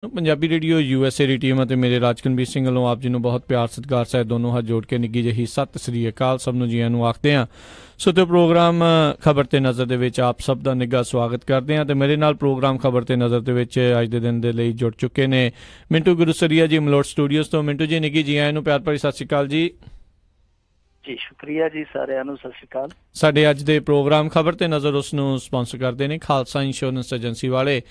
Punjabi radio USA ਦੀ team ਅਤੇ ਮੇਰੇ ਰਾਜਕਨਵੀਰ ਸਿੰਘ ਵੱਲੋਂ ਆਪ ਜੀ ਨੂੰ ਬਹੁਤ ਪਿਆਰ ਸਤਿਕਾਰ ਸਹਿਤ ਦੋਨੋਂ ਹੱਥ ਜੋੜ ਕੇ ਨਿੱਘੀ ਜਿਹੀ ਸਤਿ ਸ੍ਰੀ ਅਕਾਲ ਸਭ ਨੂੰ ਜੀਆਂ ਨੂੰ ਆਖਦੇ ਹਾਂ। ਸੋ ਤੇ ਪ੍ਰੋਗਰਾਮ ਖਬਰ ਤੇ ਨਜ਼ਰ ਦੇ ਵਿੱਚ ਆਪ ਸਭ ਦਾ ਨਿੱਘਾ ਸਵਾਗਤ ਕਰਦੇ ਹਾਂ ਤੇ ਮੇਰੇ ਨਾਲ ਪ੍ਰੋਗਰਾਮ ਖਬਰ ਤੇ ਨਜ਼ਰ ਦੇ ਵਿੱਚ ਅੱਜ ਦੇ ਦਿਨ ਦੇ ਲਈ ਜੁੜ ਚੁੱਕੇ ਨੇ ਮਿੰਟੂ ਗੁਰੂਸਰੀਆ ਜੀ ਮਲੋਟ ਸਟੂਡੀਓਜ਼ ਤੋਂ। ਮਿੰਟੂ ਜੀ ਨਿੱਘੀ ਜੀ ਆਇਆਂ ਨੂੰ ਪਿਆਰ ਭਰੀ ਸਤਿ ਸ੍ਰੀ ਅਕਾਲ ਜੀ। ਜੀ ਸ਼ੁਕਰੀਆ ਜੀ, ਸਾਰਿਆਂ ਨੂੰ ਸਤਿ ਸ਼੍ਰੀ ਅਕਾਲ। ਸਾਡੇ ਅੱਜ ਦੇ ਪ੍ਰੋਗਰਾਮ ਖਬਰ ਤੇ ਨਜ਼ਰ ਉਸ ਨੂੰ ਸਪਾਂਸਰ ਕਰਦੇ ਨੇ ਖਾਲਸਾ ਇੰਸ਼ੋਰੈਂਸ ਏਜੰਸੀ ਵਾਲੇ,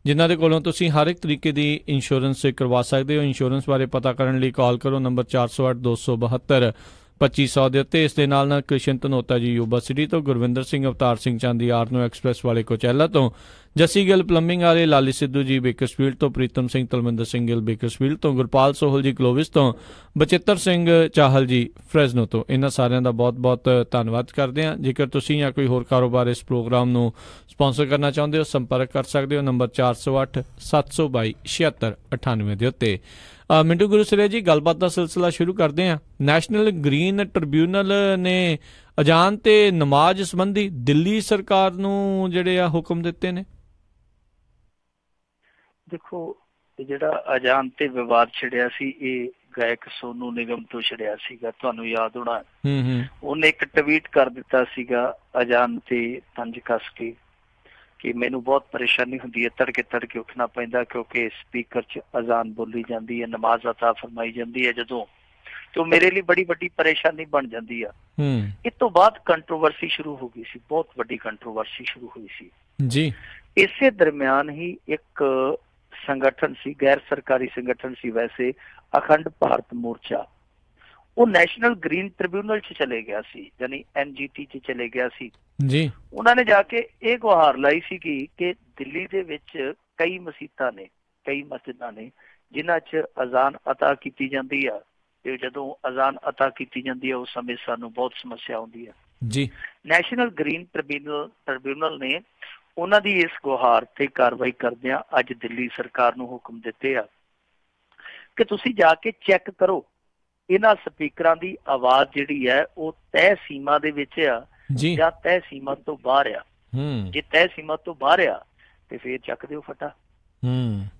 ਜਿਨ੍ਹਾਂ ਦੇ ਕੋਲੋਂ ਤੁਸੀਂ ਹਰ ਇੱਕ ਤਰੀਕੇ ਦੀ ਇੰਸ਼ੋਰੈਂਸ ਕਰਵਾ ਸਕਦੇ ਹੋ। ਇੰਸ਼ੋਰੈਂਸ ਬਾਰੇ ਪਤਾ ਕਰਨ ਲਈ ਕਾਲ ਕਰੋ ਨੰਬਰ 408-272-2500 ਦੇ ਉੱਤੇ। ਇਸ ਦੇ ਨਾਲ ਕ੍ਰਿਸ਼ਨ ਧਨੋਤਾ ਜੀ ਯੂਬਾ ਸਿਟੀ ਤੋਂ, ਗੁਰਵਿੰਦਰ ਸਿੰਘ ਅਵਤਾਰ ਸਿੰਘ ਚਾਂਦੀ ਆਰਨੋ ਐਕਸਪ੍ਰੈਸ ਵਾਲੇ ਕੋਚੈਲਾ ਤੋਂ, ਜੱਸੀ ਗਿੱਲ ਪਲੰਬਿੰਗ ਵਾਲੇ ਲਾਲੀ ਸਿੱਧੂ ਜੀ ਬੇਕਰਸਫੀਲਡ ਤੋਂ, ਪ੍ਰੀਤਮ ਸਿੰਘ ਤਲਵਿੰਦਰ ਸਿੰਘ ਗਿੱਲ ਬੇਕਰਸਫੀਲਡ ਤੋਂ, ਗੁਰਪਾਲ ਸੋਹਲ ਜੀ ਕਲੋਵਿਸ ਤੋਂ, ਬਚਿੱਤਰ ਸਿੰਘ ਚਾਹਲ ਜੀ ਫਰੈਜ਼ਨੋ ਤੋਂ। ਇਹਨਾਂ ਸਾਰਿਆਂ ਦਾ ਬਹੁਤ ਬਹੁਤ ਧੰਨਵਾਦ ਕਰਦੇ ਹਾਂ। ਜੇਕਰ ਤੁਸੀਂ ਜਾਂ ਕੋਈ ਹੋਰ ਕਾਰੋਬਾਰ ਇਸ ਪ੍ਰੋਗਰਾਮ ਨੂੰ ਸਪਾਂਸਰ ਕਰਨਾ ਚਾਹੁੰਦੇ ਹੋ, ਸੰਪਰਕ ਕਰ ਸਕਦੇ ਹੋ ਨੰਬਰ 408-722-7698 ਦੇ ਉੱਤੇ। ਮਿੰਟੂ ਗੁਰੂਸਰੀਆ ਜੀ, ਗੱਲਬਾਤ ਦਾ ਸਿਲਸਿਲਾ ਸ਼ੁਰੂ ਕਰਦੇ ਹਾਂ। ਨੈਸ਼ਨਲ ਗ੍ਰੀਨ ਟ੍ਰਿਬਿਊਨਲ ਨੇ ਅਜ਼ਾਨ ਤੇ ਨਮਾਜ਼ ਸੰਬੰਧੀ ਦਿੱਲੀ ਸਰਕਾਰ ਨੂੰ ਜਿਹੜੇ ਆ ਹੁਕਮ ਦਿੱਤੇ ਨੇ। ਦੇਖੋ, ਜਿਹੜਾ ਅਜ਼ਾਨ ਤੇ ਵਿਵਾਦ ਛਿੜਿਆ ਸੀ ਇਹ ਗਾਇਕ ਸੋਨੂ ਨਿਗਮ ਤੋਂ ਛਿੜਿਆ ਸੀਗਾ। ਤੁਹਾਨੂੰ ਯਾਦ ਹੋਣਾ ਉਹਨੇ ਇੱਕ ਟਵੀਟ ਕਰ ਦਿੱਤਾ ਸੀਗਾ ਅਜ਼ਾਨ ਤੇ ਤੰਜ ਕੱਸ ਕੇ ਕਿ ਮੈਨੂੰ ਬਹੁਤ ਪਰੇਸ਼ਾਨੀ ਹੁੰਦੀ ਹੈ, ਤੜਕੇ ਤੜਕੇ ਉੱਠਣਾ ਪੈਂਦਾ ਕਿਉਂਕਿ ਸਪੀਕਰ 'ਚ ਅਜ਼ਾਨ ਬੋਲੀ ਜਾਂਦੀ ਹੈ, ਨਮਾਜ਼ ਅਤਾ ਫਰਮਾਈ ਜਾਂਦੀ ਹੈ ਜਦੋਂ, ਤੇ ਉਹ ਮੇਰੇ ਲਈ ਬੜੀ ਵੱਡੀ ਪਰੇਸ਼ਾਨੀ ਬਣ ਜਾਂਦੀ ਆ। ਇਸ ਤੋਂ ਬਾਅਦ ਕੰਟਰੋਵਰਸੀ ਸ਼ੁਰੂ ਹੋ ਗਈ ਸੀ, ਬਹੁਤ ਵੱਡੀ ਕੰਟਰੋਵਰਸੀ ਸ਼ੁਰੂ ਹੋਈ ਸੀ ਜੀ। ਇਸੇ ਦਰਮਿਆਨ ਹੀ ਇੱਕ ਸੰਗਠਨ ਸੀ, ਗੈਰ ਸਰਕਾਰੀ ਸੰਗਠਨ ਸੀ ਵੈਸੇ, ਅਖੰਡ ਭਾਰਤ ਮੋਰਚਾ, ਉਹ ਨੈਸ਼ਨਲ ਗ੍ਰੀਨ ਟ੍ਰਿਬਿਊਨਲ 'ਚ ਚਲੇ ਗਿਆ ਸੀ, ਯਾਨੀ NGT 'ਚ ਚਲੇ ਗਿਆ ਸੀ ਜੀ। ਉਹਨਾਂ ਨੇ ਜਾ ਕੇ ਇਹ ਗੁਹਾਰ ਲਾਈ ਸੀਗੀ ਕਿ ਦਿੱਲੀ ਦੇ ਵਿੱਚ ਕਈ ਮਸੀਤਾਂ ਨੇ, ਕਈ ਮਸਜਿਦਾਂ ਨੇ ਜਿਨ੍ਹਾਂ 'ਚ ਅਜ਼ਾਨ ਅਤਾ ਕੀਤੀ ਜਾਂਦੀ ਆ, ਤੇ ਜਦੋਂ ਅਜ਼ਾਨ ਅਤਾ ਕੀਤੀ ਜਾਂਦੀ ਹੈ ਉਸ ਸਮੇਂ ਸਾਨੂੰ ਬਹੁਤ ਸਮੱਸਿਆ ਆਉਂਦੀ ਹੈ ਜੀ। ਨੈਸ਼ਨਲ ਗ੍ਰੀਨ ਟ੍ਰਿਬਿਊਨਲ ਨੇ ਉਹਨਾਂ ਦੀ ਇਸ ਗੁਹਾਰ ਤੇ ਕਾਰਵਾਈ ਕਰਦਿਆਂ ਅੱਜ ਦਿੱਲੀ ਸਰਕਾਰ ਨੂੰ ਹੁਕਮ ਦਿੱਤੇ ਆ ਕਿ ਤੁਸੀਂ ਜਾ ਕੇ ਚੈੱਕ ਕਰੋ ਇਹਨਾਂ ਸਪੀਕਰਾਂ ਦੀ ਆਵਾਜ਼ ਜਿਹੜੀ ਹੈ ਉਹ ਤੈਅ ਸੀਮਾ ਦੇ ਵਿੱਚ ਆ ਜਾਂ ਤੈਅ ਸੀਮਾ ਤੋਂ ਬਾਹਰ ਆ। ਜੇ ਤੈਅ ਸੀਮਾ ਤੋਂ ਬਾਹਰ ਆ ਤੇ ਫੇਰ ਚੱਕ ਦਿਓ ਫਟਾ,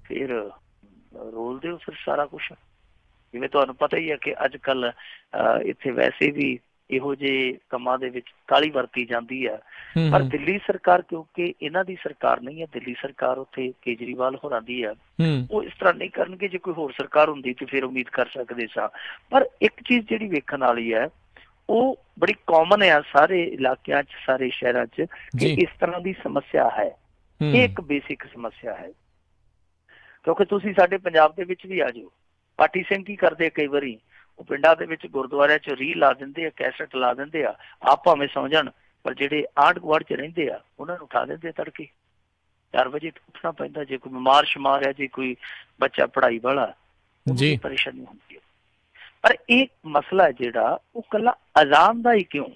ਫੇਰ ਰੋਲ ਦਿਓ ਫਿਰ ਸਾਰਾ ਕੁਛ। ਜਿਵੇਂ ਤੁਹਾਨੂੰ ਪਤਾ ਹੀ ਹੈ ਕਿ ਅੱਜ ਕੱਲ ਇੱਥੇ ਵੈਸੇ ਵੀ ਇਹੋ ਜਿਹੇ ਕੰਮਾਂ ਦੇ ਵਿੱਚ ਕਾਹਲੀ ਵਰਤੀ ਜਾਂਦੀ ਹੈ, ਪਰ ਦਿੱਲੀ ਸਰਕਾਰ ਕਿਉਂਕਿ ਇਹਨਾਂ ਦੀ ਸਰਕਾਰ ਨਹੀਂ ਹੈ, ਦਿੱਲੀ ਸਰਕਾਰ ਉੱਥੇ ਕੇਜਰੀਵਾਲ ਹੋਰਾਂ ਦੀ ਹੈ, ਉਹ ਇਸ ਤਰ੍ਹਾਂ ਨਹੀਂ ਕਰਨਗੇ। ਜੇ ਕੋਈ ਹੋਰ ਸਰਕਾਰ ਹੁੰਦੀ ਤੇ ਫਿਰ ਉਮੀਦ ਕਰ ਸਕਦੇ ਸਾਂ। ਪਰ ਇੱਕ ਚੀਜ਼ ਜਿਹੜੀ ਵੇਖਣ ਵਾਲੀ ਹੈ ਉਹ ਬੜੀ ਕਾਮਨ ਆ ਸਾਰੇ ਇਲਾਕਿਆਂ 'ਚ, ਸਾਰੇ ਸ਼ਹਿਰਾਂ 'ਚ, ਕਿ ਇਸ ਤਰ੍ਹਾਂ ਦੀ ਸਮੱਸਿਆ ਹੈ। ਇਹ ਇੱਕ ਬੇਸਿਕ ਸਮੱਸਿਆ ਹੈ ਕਿਉਂਕਿ ਤੁਸੀਂ ਸਾਡੇ ਪੰਜਾਬ ਦੇ ਵਿੱਚ ਵੀ ਆ ਜਾਓ, ਪਾਠੀ ਸਿੰਘ ਕੀ ਕਰਦੇ ਕਈ ਵਾਰੀ ਉਹ ਪਿੰਡਾਂ ਦੇ ਵਿੱਚ ਗੁਰਦੁਆਰਿਆਂ 'ਚ ਰੀਲ ਲਾ ਦਿੰਦੇ ਆ, ਕੈਸਟ ਲਾ ਦਿੰਦੇ ਆ, ਆਪ ਭਾਵੇਂ ਸੌਂ ਜਾਣ, ਪਰ ਜਿਹੜੇ ਆਂਢ ਗੁਆਂਢ 'ਚ ਰਹਿੰਦੇ ਆ ਉਹਨਾਂ ਨੂੰ ਉਠਾ ਦਿੰਦੇ ਤੜਕੇ 4 ਵਜੇ ਉੱਠਣਾ ਪੈਂਦਾ। ਜੇ ਕੋਈ ਬਿਮਾਰ ਸ਼ਮਾਰ ਹੈ, ਜੇ ਕੋਈ ਬੱਚਾ ਪੜ੍ਹਾਈ ਵਾਲਾ, ਉਹਨੂੰ ਪਰੇਸ਼ਾਨੀ ਹੁੰਦੀ ਹੈ। ਪਰ ਇਹ ਮਸਲਾ ਜਿਹੜਾ ਉਹ ਇਕੱਲਾ ਅਜ਼ਾਨ ਦਾ ਹੀ ਕਿਉਂ,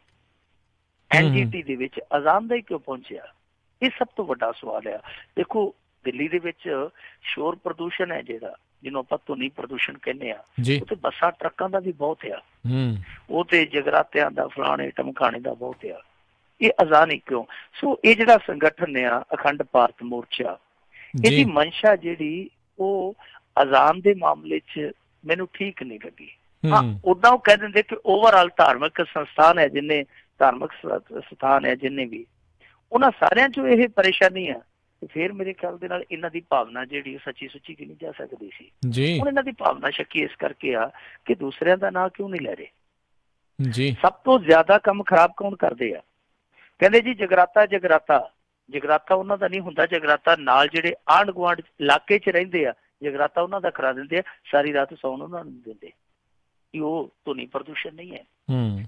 NGT ਦੇ ਵਿੱਚ ਅਜ਼ਾਨ ਦਾ ਹੀ ਕਿਉਂ ਪਹੁੰਚਿਆ, ਇਹ ਸਭ ਤੋਂ ਵੱਡਾ ਸਵਾਲ ਆ। ਦੇਖੋ, ਦਿੱਲੀ ਦੇ ਵਿੱਚ ਸ਼ੋਰ ਪ੍ਰਦੂਸ਼ਣ ਹੈ ਜਿਹੜਾ, ਜਿਹਨੂੰ ਆਪਾਂ ਧੁਨੀ ਪ੍ਰਦੂਸ਼ਣ ਕਹਿੰਦੇ ਆ, ਉਹ ਤੇ ਬੱਸਾਂ ਟਰੱਕਾਂ ਦਾ ਵੀ ਬਹੁਤ ਆ, ਉਹ ਤੇ ਜਗਰਾਤਿਆਂ ਦਾ ਫਲਾਣੇ ਟਮਕਾਣੇ ਦਾ ਬਹੁਤ ਆ। ਇਹ ਅਜ਼ਾਨ ਹੀ ਕਿਉਂ? ਸੋ ਇਹ ਜਿਹੜਾ ਸੰਗਠਨ ਆ ਅਖੰਡ ਭਾਰਤ ਮੋਰਚਾ, ਇਹਦੀ ਮਨਸ਼ਾ ਜਿਹੜੀ ਉਹ ਅਜ਼ਾਨ ਦੇ ਮਾਮਲੇ 'ਚ ਮੈਨੂੰ ਠੀਕ ਨਹੀਂ ਲੱਗੀ। ਹਾਂ, ਓਦਾਂ ਉਹ ਕਹਿ ਦਿੰਦੇ ਕਿ ਓਵਰਆਲ ਧਾਰਮਿਕ ਸੰਸਥਾਨ ਹੈ, ਜਿੰਨੇ ਧਾਰਮਿਕ ਸਥਾਨ ਹੈ ਜਿੰਨੇ ਵੀ, ਉਹਨਾਂ ਸਾਰਿਆਂ 'ਚੋਂ ਇਹ ਪਰੇਸ਼ਾਨੀ ਆ। ਤੇ ਫਿਰ ਮੇਰੇ ਖਿਆਲ ਦੇ ਨਾਲ ਇਹਨਾਂ ਦੀ ਭਾਵਨਾ ਜਿਹੜੀ ਸੱਚੀ ਸੁੱਚੀ ਕਿ ਨਹੀਂ ਜਾ ਸਕਦੀ ਸੀ। ਹੁਣ ਇਹਨਾਂ ਦੀ ਭਾਵਨਾ ਸ਼ੱਕੀ ਇਸ ਕਰਕੇ ਆ ਕਿ ਦੂਸਰਿਆਂ ਦਾ ਨਾਂ ਕਿਉਂ ਨਹੀਂ ਲੈ ਰਹੇ। ਸਭ ਤੋਂ ਜ਼ਿਆਦਾ ਕੰਮ ਖਰਾਬ ਕੌਣ ਕਰਦੇ ਆ? ਕਹਿੰਦੇ ਜੀ ਜਗਰਾਤਾ, ਜਗਰਾਤਾ, ਜਗਰਾਤਾ ਉਹਨਾਂ ਦਾ ਨਹੀਂ ਹੁੰਦਾ। ਜਗਰਾਤਾ ਨਾਲ ਜਿਹੜੇ ਆਂਢ ਗੁਆਂਢ ਇਲਾਕੇ 'ਚ ਰਹਿੰਦੇ ਆ, ਜਗਰਾਤਾ ਉਹਨਾਂ ਦਾ ਕਰਾ ਦਿੰਦੇ ਆ, ਸਾਰੀ ਰਾਤ ਸੌਣ ਉਹਨਾਂ ਨੂੰ ਦਿੰਦੇ। ਕਿ ਉਹ ਧੁਨੀ ਪ੍ਰਦੂਸ਼ਣ ਨਹੀਂ ਹੈ।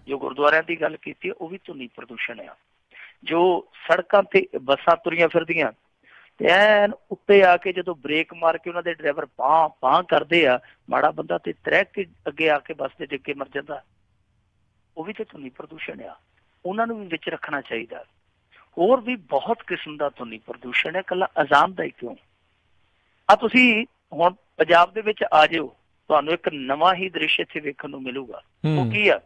ਜੋ ਗੁਰਦੁਆਰਿਆਂ ਦੀ ਗੱਲ ਕੀਤੀ ਉਹ ਵੀ ਧੁਨੀ ਪ੍ਰਦੂਸ਼ਣ ਆ। ਜੋ ਸੜਕਾਂ ਤੇ ਬੱਸਾਂ ਤੁਰੀਆਂ ਫਿਰਦੀਆਂ ਤੇ ਐਨ ਉੱਤੇ ਆ ਕੇ ਜਦੋਂ ਬ੍ਰੇਕ ਮਾਰ ਕੇ ਉਹਨਾਂ ਦੇ ਡਰਾਈਵਰ ਬਾਂਹ ਕਰਦੇ ਆ, ਮਾੜਾ ਬੰਦਾ ਤੇ ਤਰਹਿਕ ਕੇ ਅੱਗੇ ਆ ਕੇ ਬੱਸ ਦੇ ਡਿੱਗ ਕੇ ਮਰ ਜਾਂਦਾ, ਉਹ ਵੀ ਤੇ ਧੁਨੀ ਪ੍ਰਦੂਸ਼ਣ ਆ। ਉਹਨਾਂ ਨੂੰ ਵੀ ਵਿੱਚ ਰੱਖਣਾ ਚਾਹੀਦਾ। ਹੋਰ ਵੀ ਬਹੁਤ ਕਿਸਮ ਦਾ ਧੁਨੀ ਪ੍ਰਦੂਸ਼ਣ ਹੈ, ਇਕੱਲਾ ਅਜ਼ਾਨ ਦਾ ਹੀ ਕਿਉਂ? ਆ ਤੁਸੀਂ ਹੁਣ ਪੰਜਾਬ ਦੇ ਵਿੱਚ ਆ ਜਾਓ, ਤੁਹਾਨੂੰ ਇੱਕ ਨਵਾਂ ਹੀ ਦ੍ਰਿਸ਼ ਇੱਥੇ ਵੇਖਣ ਨੂੰ ਮਿਲੂਗਾ। ਉਹ ਕੀ ਆ?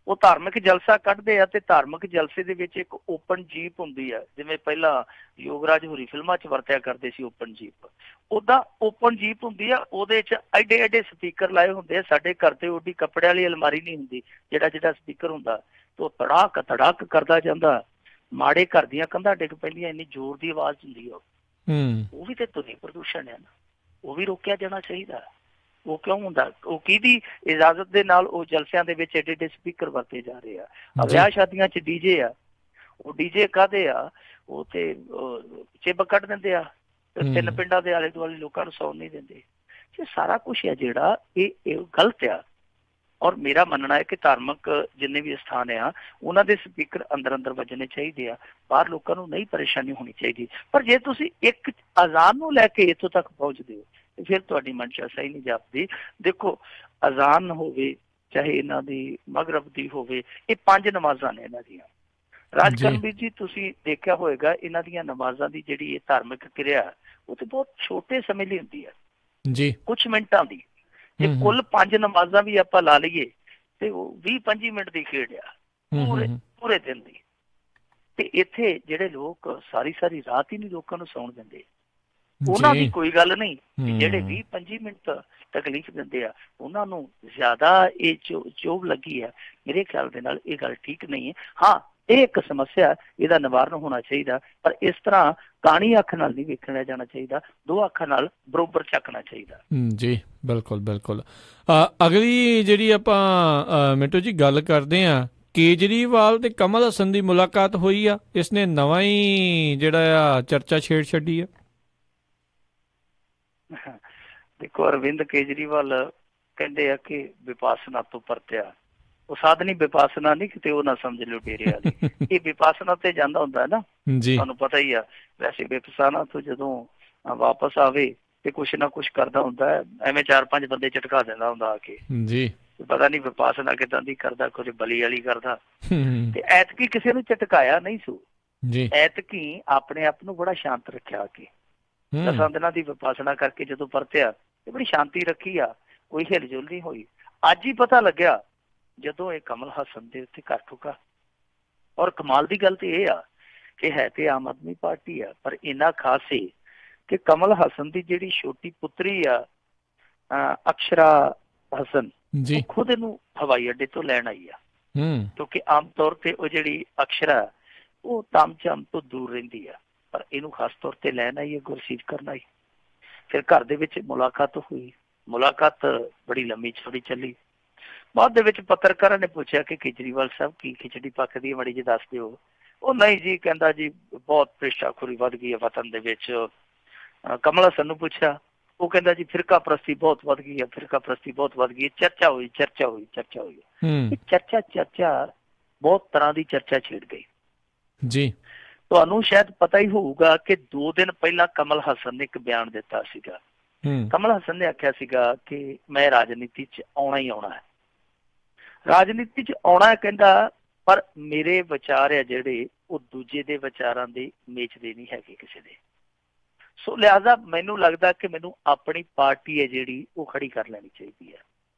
ਉਹ ਧਾਰਮਿਕ ਜਲਸਾ ਕੱਢਦੇ ਆ ਤੇ ਧਾਰਮਿਕ ਜਲਸੇ ਦੇ ਵਿੱਚ ਇੱਕ ਓਪਨ ਜੀਪ ਹੁੰਦੀ ਆ, ਜਿਵੇਂ ਪਹਿਲਾਂ ਯੋਗਰਾਜ ਹੋਰੀ ਫਿਲਮਾਂ 'ਚ ਵਰਤਿਆ ਕਰਦੇ ਸੀ ਓਪਨ ਜੀਪ, ਉਹਦਾ ਓਪਨ ਜੀਪ ਹੁੰਦੀ ਆ। ਉਹਦੇ 'ਚ ਐਡੇ ਐਡੇ ਸਪੀਕਰ ਲਾਏ ਹੁੰਦੇ ਆ। ਸਾਡੇ ਘਰ ਤੇ ਉਹਦੀ ਕੱਪੜਿਆਂ ਵਾਲੀ ਅਲਮਾਰੀ ਨਹੀਂ ਹੁੰਦੀ, ਜਿਹੜਾ ਸਪੀਕਰ ਹੁੰਦਾ ਤੇ ਉਹ ਧੜਾਕ ਧੜਾਕ ਕਰਦਾ ਜਾਂਦਾ। ਮਾੜੇ ਘਰ ਦੀਆਂ ਕੰਧਾਂ ਡਿੱਗ ਪੈਂਦੀਆਂ, ਇੰਨੀ ਜ਼ੋਰ ਦੀ ਆਵਾਜ਼ ਹੁੰਦੀ ਆ। ਉਹ ਵੀ ਤੇ ਧੁਨੀ ਪ੍ਰਦੂਸ਼ਣ ਹੈ ਨਾ, ਉਹ ਵੀ ਰੋਕਿਆ ਜਾਣਾ ਚਾਹੀਦਾ। ਉਹ ਕਿਉਂ ਹੁੰਦਾ? ਉਹ ਕਿਹਦੀ ਇਜਾਜ਼ਤ ਦੇ ਨਾਲ ਉਹ ਜਲਸਿਆਂ ਦੇ ਵਿੱਚ ਏਡੇ ਏਡੇ ਸਪੀਕਰ ਵਰਤੇ ਜਾ ਰਹੇ ਆ? ਵਿਆਹ ਸ਼ਾਦੀਆਂ 'ਚ ਡੀਜੇ ਆ, ਉਹ ਡੀਜੇ ਕਾਹਦੇ ਆ? ਉਹ ਤੇ ਚਿੱਬ ਕੱਢ ਦਿੰਦੇ ਆ, 3 ਪਿੰਡਾਂ ਦੇ ਆਲੇ ਦੁਆਲੇ ਲੋਕਾਂ ਨੂੰ ਸੌਣ ਨਹੀਂ ਦਿੰਦੇ। ਇਹ ਸਾਰਾ ਕੁਛ ਹੈ ਜਿਹੜਾ ਇਹ ਗਲਤ ਆ। ਔਰ ਮੇਰਾ ਮੰਨਣਾ ਹੈ ਕਿ ਧਾਰਮਿਕ ਜਿੰਨੇ ਵੀ ਸਥਾਨ ਆ ਉਹਨਾਂ ਦੇ ਸਪੀਕਰ ਅੰਦਰ ਅੰਦਰ ਵੱਜਣੇ ਚਾਹੀਦੇ ਆ, ਬਾਹਰ ਲੋਕਾਂ ਨੂੰ ਨਹੀਂ ਪਰੇਸ਼ਾਨੀ ਹੋਣੀ ਚਾਹੀਦੀ। ਪਰ ਜੇ ਤੁਸੀਂ ਇੱਕ ਅਜ਼ਾਨ ਨੂੰ ਲੈ ਕੇ ਇੱਥੋਂ ਤੱਕ ਪਹੁੰਚਦੇ ਹੋ ਤੇ ਫਿਰ ਤੁਹਾਡੀ ਮਨਸ਼ਾ ਸਹੀ ਨਹੀਂ ਜਾਪਦੀ। ਦੇਖੋ, ਅਜ਼ਾਨ ਹੋਵੇ ਚਾਹੇ ਇਹਨਾਂ ਦੀ ਮਗਰਬ ਦੀ ਹੋਵੇ, ਇਹ 5 ਨਮਾਜ਼ਾਂ ਨੇ ਇਹਨਾਂ ਦੀਆਂ। ਰਾਜਕਰਮਵੀਰ ਜੀ, ਤੁਸੀਂ ਦੇਖਿਆ ਹੋਏਗਾ ਇਹਨਾਂ ਦੀਆਂ ਨਮਾਜ਼ਾਂ ਦੀ ਜਿਹੜੀ ਇਹ ਧਾਰਮਿਕ ਕਿਰਿਆ ਉਹ ਤੇ ਬਹੁਤ ਛੋਟੇ ਸਮੇਂ ਲਈ ਹੁੰਦੀ ਹੈ ਜੀ, ਕੁਛ ਮਿੰਟਾਂ ਦੀ। ਜੇ ਕੁੱਲ 5 ਨਮਾਜ਼ਾਂ ਵੀ ਆਪਾਂ ਲਾ ਲਈਏ ਤੇ ਉਹ 20-25 ਮਿੰਟ ਦੀ ਖੇਡ ਆ ਪੂਰੇ ਦਿਨ ਦੀ। ਤੇ ਇੱਥੇ ਜਿਹੜੇ ਲੋਕ ਸਾਰੀ ਸਾਰੀ ਰਾਤ ਹੀ ਨਹੀਂ ਲੋਕਾਂ ਨੂੰ ਸੌਣ ਦਿੰਦੇ, ਉਹਨਾਂ ਦੀ ਕੋਈ ਗੱਲ ਨਹੀਂ। ਜਿਹੜੇ 20-25 ਮਿੰਟ ਤਕਲੀਫ ਦਿੰਦੇ ਆ ਉਹਨਾਂ ਨੂੰ ਜ਼ਿਆਦਾ ਇਹ ਚੋਭ ਲੱਗੀ ਆ। ਮੇਰੇ ਖਿਆਲ ਦੇ ਨਾਲ ਇਹ ਗੱਲ ਠੀਕ ਨਹੀਂ ਹੈ। ਹਾਂ, ਇਹ ਇੱਕ ਸਮੱਸਿਆ, ਇਹਦਾ ਨਿਵਾਰਨ ਹੋਣਾ ਚਾਹੀਦਾ। ਪਰ ਇਸ ਤਰ੍ਹਾਂ ਕਾਣੀ ਅੱਖ ਨਾਲ ਨਹੀਂ ਵੇਖਣਾ ਜਾਣਾ ਚਾਹੀਦਾ, 2 ਅੱਖਾਂ ਨਾਲ ਬਰੋਬਰ ਝੱਕਣਾ ਚਾਹੀਦਾ। ਜੀ ਬਿਲਕੁਲ ਬਿਲਕੁਲ। ਅਗਲੀ ਜਿਹੜੀ ਆਪਾਂ ਮਿੰਟੂ ਜੀ ਗੱਲ ਕਰਦੇ ਹਾਂ, ਕੇਜਰੀਵਾਲ ਤੇ ਕਮਲ ਹਸਨ ਦੀ ਮੁਲਾਕਾਤ ਹੋਈ ਆ, ਇਸਨੇ ਨਵਾਂ ਹੀ ਜਿਹੜਾ ਆ ਚਰਚਾ ਛੇੜ ਛੱਡੀ ਆ। ਦੇਖੋ, ਅਰਵਿੰਦ ਕੇਜਰੀਵਾਲ ਕਹਿੰਦੇ ਆ ਕਿ ਵਿਪਾਸਨਾ ਤੋਂ ਪਰਤਿਆ। ਉਹ ਸਾਧਨੀ ਵਿਪਾਸਨਾ ਨਹੀਂ, ਕਿਤੇ ਉਹ ਨਾ ਸਮਝ ਲਿਓ ਡੇਰੇ ਵਾਲੀ। ਇਹ ਵਿਪਾਸਨਾ ਤੇ ਜਾਂਦਾ ਹੁੰਦਾ ਨਾ, ਤੁਹਾਨੂੰ ਪਤਾ ਹੀ ਆ। ਵੈਸੇ ਵਿਪਾਸਨਾ ਤੋਂ ਜਦੋਂ ਵਾਪਸ ਆਵੇ ਤੇ ਕੁਛ ਨਾ ਕੁਛ ਕਰਦਾ ਹੁੰਦਾ, ਐਵੇਂ 4-5 ਬੰਦੇ ਝਟਕਾ ਦਿੰਦਾ ਹੁੰਦਾ ਆ ਕੇ ਜੀ। ਪਤਾ ਨਹੀਂ ਵਿਪਾਸਨਾ ਕਿੱਦਾਂ ਦੀ ਕਰਦਾ, ਕੁਝ ਬਲੀ ਵਾਲੀ ਕਰਦਾ। ਤੇ ਐਤਕੀ ਕਿਸੇ ਨੂੰ ਝਟਕਾਇਆ ਨਹੀਂ ਸੂ ਜੀ। ਐਤਕੀ ਆਪਣੇ ਆਪ ਨੂੰ ਬੜਾ ਸ਼ਾਂਤ ਰੱਖਿਆ ਕਿ 10 ਦਿਨਾਂ ਦੀ ਵਿਪਾਸਨਾ ਕਰਕੇ ਜਦੋਂ ਪਰਤਿਆ ਤੇ ਬੜੀ ਸ਼ਾਂਤੀ ਰੱਖੀ ਆ, ਕੋਈ ਹਿਲਜੁਲ ਨਹੀਂ ਹੋਈ। ਅੱਜ ਹੀ ਪਤਾ ਲੱਗਿਆ ਜਦੋਂ ਇਹ ਕਮਲ ਹਸਨ ਦੇ ਉੱਤੇ ਕਰ ਚੁੱਕਾ। ਔਰ ਕਮਾਲ ਦੀ ਗੱਲ ਤੇ ਇਹ ਆ ਕਿ ਹੈ ਤੇ ਆਮ ਆਦਮੀ ਪਾਰਟੀ ਆ, ਪਰ ਇੰਨਾ ਖਾਸ ਸੀ ਕਿ ਕਮਲ ਹਸਨ ਦੀ ਜਿਹੜੀ ਛੋਟੀ ਪੁੱਤਰੀ ਆ ਅਕਸ਼ਰਾ ਹਸਨ, ਖੁਦ ਇਹਨੂੰ ਹਵਾਈ ਅੱਡੇ ਤੋਂ ਲੈਣ ਆਈ ਆ। ਕਿਉਂਕਿ ਆਮ ਤੌਰ ਤੇ ਉਹ ਜਿਹੜੀ ਅਕਸ਼ਰਾ ਉਹ ਤਾਮਝਾਮ ਤੋਂ ਦੂਰ ਰਹਿੰਦੀ ਆ, ਪਰ ਇਹਨੂੰ ਖਾਸ ਤੌਰ ਤੇ ਲੈਣ ਆਈ ਹੈ, ਗੁਰਸੀਤ ਕਰਨ ਆਈ। ਫਿਰ ਘਰ ਦੇ ਵਿੱਚ ਮੁਲਾਕਾਤ ਹੋਈ। ਮੁਲਾਕਾਤ ਬੜੀ ਲੰਮੀ ਚੌੜੀ ਚੱਲੀ। ਬਾਅਦ ਦੇ ਵਿੱਚ ਪੱਤਰਕਾਰਾਂ ਨੇ ਪੁੱਛਿਆ ਕਿ ਕੇਜਰੀਵਾਲ ਸਾਹਿਬ ਕੀ ਖਿਚੜੀ ਪੱਕਦੀ ਹੈ, ਮਾੜੀ ਜੀ ਦੱਸ ਦਿਓ। ਉਹ ਨਹੀਂ ਜੀ, ਕਹਿੰਦਾ ਜੀ ਬਹੁਤ ਭ੍ਰਿਸ਼ਟਾਖੋਰੀ ਵੱਧ ਗਈ ਹੈ ਵਤਨ ਦੇ ਵਿੱਚ। ਕਮਲ ਹਸਨ ਨੂੰ ਪੁੱਛਿਆ, ਉਹ ਕਹਿੰਦਾ ਜੀ ਫਿਰਕਾ ਪ੍ਰਸਤੀ ਬਹੁਤ ਵੱਧ ਗਈ ਹੈ, ਫਿਰਕਾ ਪ੍ਰਸਤੀ ਬਹੁਤ ਵੱਧ ਗਈ ਹੈ। ਚਰਚਾ ਹੋਈ ਚਰਚਾ ਬਹੁਤ ਤਰ੍ਹਾਂ ਦੀ ਚਰਚਾ ਛਿੜ ਗਈ ਜੀ। ਤੁਹਾਨੂੰ ਸ਼ਾਇਦ ਪਤਾ ਹੀ ਹੋਊਗਾ ਕਿ 2 ਦਿਨ ਪਹਿਲਾਂ ਕਮਲ ਹਸਨ ਨੇ ਇੱਕ ਬਿਆਨ ਦਿੱਤਾ ਸੀਗਾ। ਕਮਲ ਹਸਨ ਨੇ ਆਖਿਆ ਸੀਗਾ ਕਿ ਮੈਂ ਰਾਜਨੀਤੀ 'ਚ ਆਉਣਾ ਹੀ ਆਉਣਾ ਹੈ, ਰਾਜਨੀਤੀ 'ਚ ਆਉਣਾ ਕਹਿੰਦਾ, ਪਰ ਮੇਰੇ ਵਿਚਾਰ ਆ ਜਿਹੜੇ ਉਹ ਦੂਜੇ ਦੇ ਵਿਚਾਰਾਂ ਦੇ ਮੇਚਦੇ ਨਹੀਂ ਹੈਗੇ ਕਿਸੇ ਦੇ। ਸੋ ਲਿਹਾਜ਼ਾ ਮੈਨੂੰ ਲੱਗਦਾ ਕਿ ਮੈਨੂੰ ਆਪਣੀ ਪਾਰਟੀ ਹੈ ਜਿਹੜੀ ਉਹ ਖੜੀ ਕਰ ਲੈਣੀ ਚਾਹੀਦੀ ਹੈ।